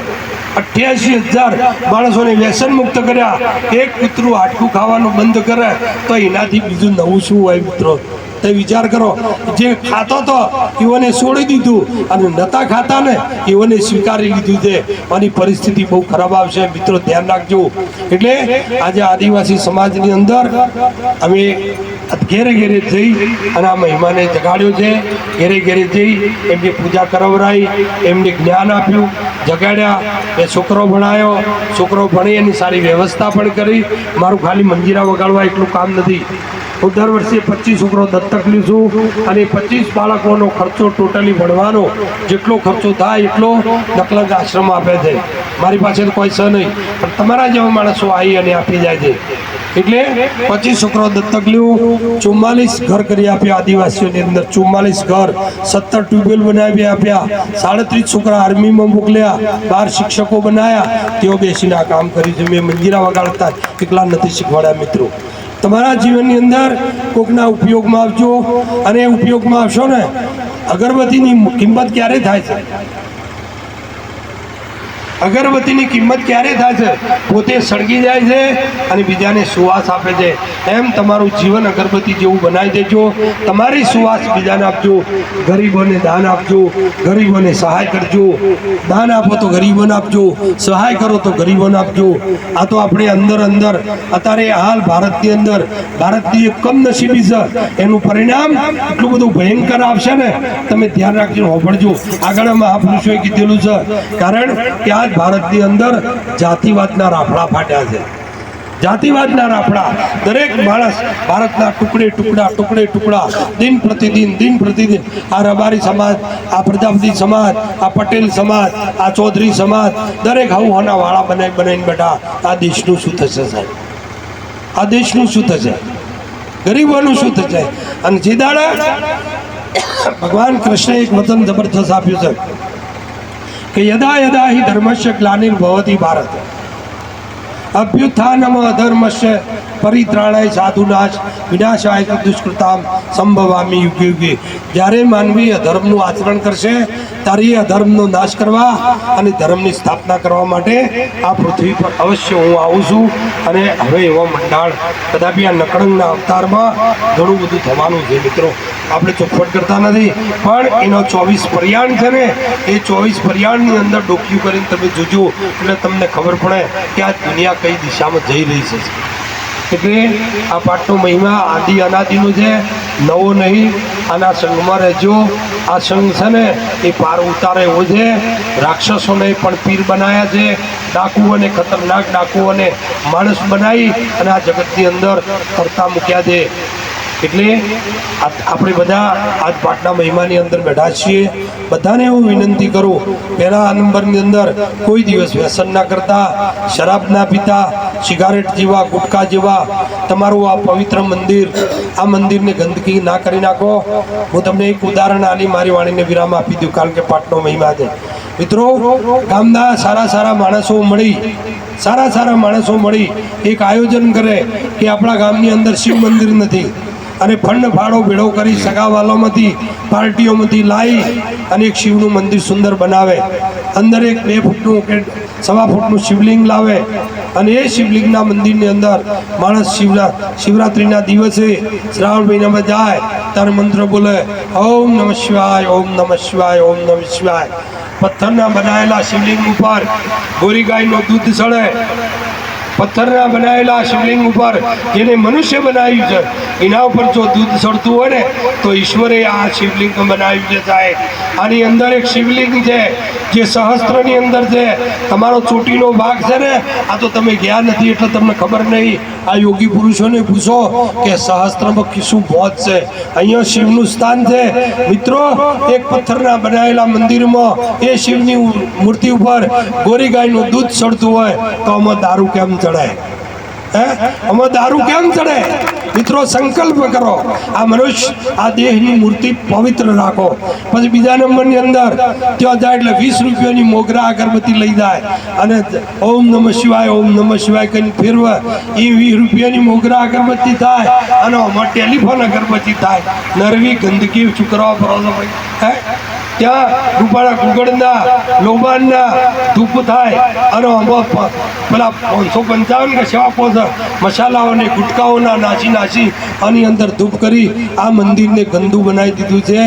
88,000 માણસોને વ્યસન મુક્ત કર્યા. એક કૂતરું હાડકું ખાવાનું બંધ કરે તો એનાથી બીજું નવું શું હોય મિત્રો? તે વિચાર કરો. જે ખાતો તો એઓને છોડી દીધું અને નતા ખાતા ને એઓને સ્વીકારી લીધું છે. આની પરિસ્થિતિ બહુ ખરાબ આવશે મિત્રો, ધ્યાન રાખજો. એટલે આજે આદિવાસી સમાજની અંદર અમે ઘેરે ઘેરે જઈ અને આ મહિમાને જગાડ્યો છે. ઘેરે ઘેરે જઈ એમની પૂજા કરાવરાઈ, એમને જ્ઞાન આપ્યું, જગાડ્યા. એ છોકરો ભણાયો, છોકરો ભણી એની સારી વ્યવસ્થા પણ કરી. મારું ખાલી મંજીરા વગાડવા એટલું કામ નથી. હું દર વર્ષે 25 છોકરો દત્તક લઉં છું અને 25 બાળકોનો ખર્ચો ટોટલી ભણવાનો જેટલો ખર્ચો થાય એટલો નકલંગ આશ્રમ આપે છે. મારી પાસે તો કોઈ છે નહીં, પણ તમારા જેવા માણસો આવી અને આપી જાય છે. એટલે 25 છોકરો દત્તક લેવું, 44 ઘર કરી આપ્યા આદિવાસીઓની અંદર, 44 ઘર, 17 ટ્યુબવેલ બનાવી આપ્યા, 37 છોકરા આર્મીમાં મોકલ્યા, 12 શિક્ષકો બનાવ્યા. તેઓ બેસીને આ કામ કર્યું છે. મેં મંજીરા વગાડતા એકલા નથી શીખવાડ્યા મિત્રો. તમારા જીવનની અંદર કોકના ઉપયોગમાં આવજો. અને ઉપયોગમાં આવશો ને, અગરબત્તીની કિંમત ક્યારે થાય છે? અગરબત્તીની કિંમત ક્યારે થાય છે? પોતે સળગી જાય છે અને બીજાને સુવાસ આપે છે. એમ તમારું જીવન અગરબત્તી જેવું બનાવી દેજો. તમારી સુવાસ બીજાને આપજો. ગરીબોને દાન આપજો, ગરીબોને સહાય કરજો. દાન આપો તો ગરીબોને આપજો, સહાય કરો તો ગરીબોને આપજો. આ તો આપણે અંદર અત્યારે હાલ ભારતની અંદર ભારતની એક કમનસીબી છે, એનું પરિણામ એટલું બધું ભયંકર આવશે ને, તમે ધ્યાન રાખીને હોભળજો. આગળ મહાપુરુષોએ કીધેલું છે, કારણ કે આજ ભારતની અંદર જાતિવાદના રાફડા ફાટ્યા છે. જાતિવાદના રાફડા, દરેક માણસ ભારતના ટુકડે ટુકડા દિન પ્રતિદિન આ રબારી સમાજ, આ પ્રજાપતિ સમાજ, આ પટેલ સમાજ, આ ચૌધરી સમાજ, દરેક હવના વાળા બનાવીને બેઠા. આ દેશનું શું થશે સાહેબ? આ દેશનું શું થશે? ગરીબોનું શું થશે? અને જે દાડા ભગવાન કૃષ્ણે એક વચન જબરજસ્ત આપ્યું છે કે યદા યદા હિ ધર્મસ્ય ગ્લાનિર્ભવતિ ભારત અભ્યુત્થાનમ અધર્મસ્ય પરિત્રાણાય સાધુનાશ વિનાશાય દુષ્કૃતામ સંભવામી યુગે યુગે. જ્યારે માનવી અધર્મનું આચરણ કરશે ત્યારે એ અધર્મનો નાશ કરવા અને ધર્મની સ્થાપના કરવા માટે આ પૃથ્વી પર અવશ્ય હું આવું છું. અને હવે એવા મંડાળ કદાપી આ નકળંગના અવતારમાં ઘણું બધું થવાનું છે મિત્રો. આપણે ચોખવટ કરતા નથી, પણ એનો 24 પર્યાણ છે ને, એ 24 પર્યાણની અંદર ડોક્યું કરીને તમે જોજો એટલે તમને ખબર પડે કે આ દુનિયા કઈ દિશામાં જઈ રહી છે. એટલે આ પાઠનો મહિમા આદિ અનાદિનો છે, નવો નહીં. આના સંઘમાં રહેજો. આ સંઘ છે ને એ પાર ઉતારે એવો છે. રાક્ષસોને પણ પીર બનાવ્યા છે, ડાકુઓને, ખતરનાક ડાકુઓને માણસ બનાવી અને આ જગતની અંદર કરતા મૂક્યા છે. એટલે આપણે બધા આજ પાઠના મહિમાની અંદર બેઠા છીએ. બધાને હું વિનંતી કરું, પહેલા આ નંબરની અંદર કોઈ દિવસ વ્યસન ના કરતા, શરાબ ના પીતા, સિગારેટ જેવા, ગુટકા જેવા. તમારું આ પવિત્ર મંદિર, આ મંદિરને ગંદકી ના કરી નાખો. હું તમને એક ઉદાહરણ આલી મારી વાણીને વિરામ આપી દઉં, કારણ કે પાઠનો મહિમા છે. મિત્રો, ગામના સારા માણસો મળી એક આયોજન કરે કે આપણા ગામની અંદર શિવ મંદિર નથી, અને ફંડ ફાળો ભેળો કરી સગાવાલોમાંથી, પાર્ટીઓમાંથી લાવી અને એક શિવનું મંદિર સુંદર બનાવે. અંદર એક 2 ફૂટનું કે 1.25 ફૂટનું શિવલિંગ લાવે અને એ શિવલિંગના મંદિરની અંદર માણસ શિવરાત્રિના દિવસે શ્રાવણ મહિનામાં જાય ત્યારે મંત્ર બોલે, ઓમ નમઃ શિવાય, ઓમ નમઃ શિવાય, ઓમ નમઃ શિવાય. પથ્થરના બનાવેલા શિવલિંગ ઉપર ગોરી ગાયનું દૂધ ચડે. પથ્થરના બનાવેલા શિવલિંગ ઉપર જેને મનુષ્ય બનાવ્યું છે એના ઉપર જો દૂધ ચડતું હોય ને તો ઈશ્વરે આ શિવલિંગ બનાવ્યું છે સાહેબ. આની અંદર એક શિવલિંગ છે જે સહસ્ત્રની અંદર છે. તમારો ચોટીનો ભાગ છે ને, આ તો તમે ગયા નથી એટલે તમને ખબર નહીં. આ યોગી પુરુષોને પૂછો કે સહસ્ત્રમાં શું મોત છે. અહીંયા શિવનું સ્થાન છે મિત્રો. એક પથ્થરના બનાવેલા મંદિરમાં એ શિવની મૂર્તિ ઉપર ગોરી ગાયનું દૂધ ચડતું હોય તો આમાં દારૂ કેમ ચડાય? આમાં દારૂ કેમ ચડે? મિત્રો, સંકલ્પ કરો, આ મનુષ્ય, આ દેહની મૂર્તિ પવિત્ર રાખો. પછી બીજા નંબરની અંદર ત્યાં જાય એટલે 20 રૂપિયાની મોગરા અગરબત્તી લઈ જાય અને ઓમ નમઃ શિવાય, ઓમ નમઃ શિવાય કરીને ફેરવે. એ 20 રૂપિયાની મોગરા અગરબત્તી થાય અને આમાં ટેલિફોન અગરબત્તી થાય. નરવી ગંદકી ચૂકરવા પરો છો ભાઈ. ત્યાં રૂપાળા ગુગળના, લોબાનના ધૂપ થાય અને પેલા 555 કે 7 મસાલાઓને, ગુટકાઓના નાસી આની અંદર ધૂપ કરી આ મંદિરને ગંદુ બનાવી દીધું છે.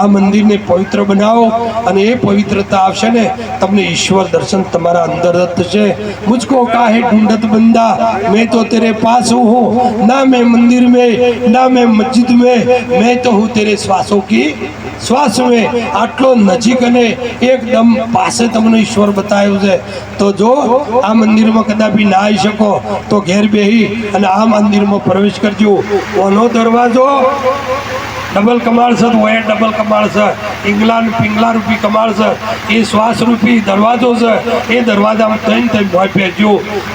આ મંદિરને પવિત્ર બનાવો અને એ પવિત્રતા આવશે ને તમને ઈશ્વર દર્શન તમારા અંદર થશે. મુझको काहे ढूंढत बंदा, मैं तो तेरे पास हूँ, ना मैं मंदिर में ना मैं मस्जिद में, मैं तो हूँ तेरे श्वासों की શ્વાસ में. આટલો નજીક અને એકદમ પાસે તમને ઈશ્વર બતાવ્યું છે. તો જો આ મંદિરમાં કદાપી ના આવી શકો તો ઘેર બેહી અને આ મંદિરમાં પ્રવેશ કરજો. ઓનો દરવાજો ડબલ કમાળ છે, ઓએ ડબલ કમાળ છે, પિંગલા રૂપી કમાળ છે. એ શ્વાસ રૂપી દરવાજો છે. એ દરવાજામાં થઈને ભોય પહેરજો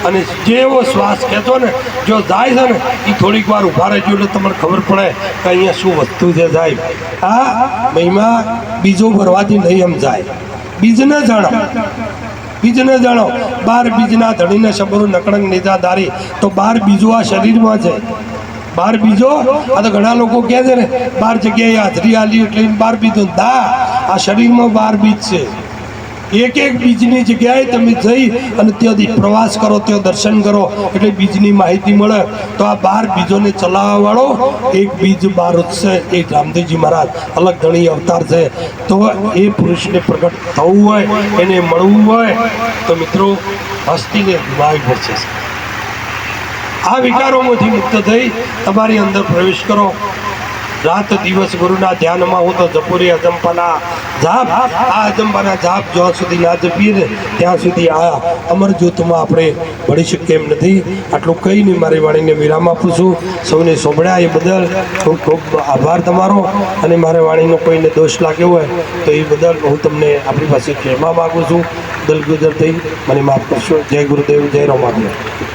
અને જેવો શ્વાસ કહેતો ને જો જાય છે ને એ થોડીક વાર ઊભા રહેજો એટલે તમને ખબર પડે કે અહીંયા શું વસ્તુ છે સાહેબ. આ મહિમા બીજો ભરવાથી નહીં સમજાય. બીજને જાણો. 12 બીજના ધણીને શબરો નકળંગ નેજાદારી. તો 12 બીજો આ શરીરમાં છે. 12 બીજો, આ તો ઘણા લોકો કહે છે ને 12 જગ્યાએ હાજરી આલી એટલે 12 બીજો. ના, આ શરીરમાં 12 બીજ છે. એક એક બીજની જગ્યાએ તમે જઈ અને ત્યાંથી પ્રવાસ કરો, ત્યાં દર્શન કરો એટલે બીજની માહિતી મળે. તો આ 12 બીજોને ચલાવવા વાળો એક બીજ 12 છે એ રામદેવજી મહારાજ અલગ ધણી અવતાર છે. તો એ પુરુષને પ્રગટ થવું હોય, એને મળવું હોય તો મિત્રો હસ્તીને નિભાવવી પડશે. આ વિકારોમાંથી મુક્ત થઈ તમારી અંદર પ્રવેશ કરો. રાત દિવસ ગુરુના ધ્યાનમાં હું તો જપુરી અજંપાના જાપ, આ અજંપાના જાપ જ્યાં સુધી ના જપીએ ને ત્યાં સુધી આ અમરજ્યોતમાં આપણે ભળી શકીએ એમ નથી. આટલું કહીને મારી વાણીને વિરામ આપું છું. સૌને સોંભળ્યા એ બદલ ખૂબ ખૂબ આભાર તમારો. અને મારી વાણીનો કોઈને દોષ લાગ્યો હોય તો એ બદલ હું તમને આપણી પાસે ક્ષમા માગું છું. દલ ગુજર થઈ મને માફ કરશો. જય ગુરુદેવ, જય રામાદેવ.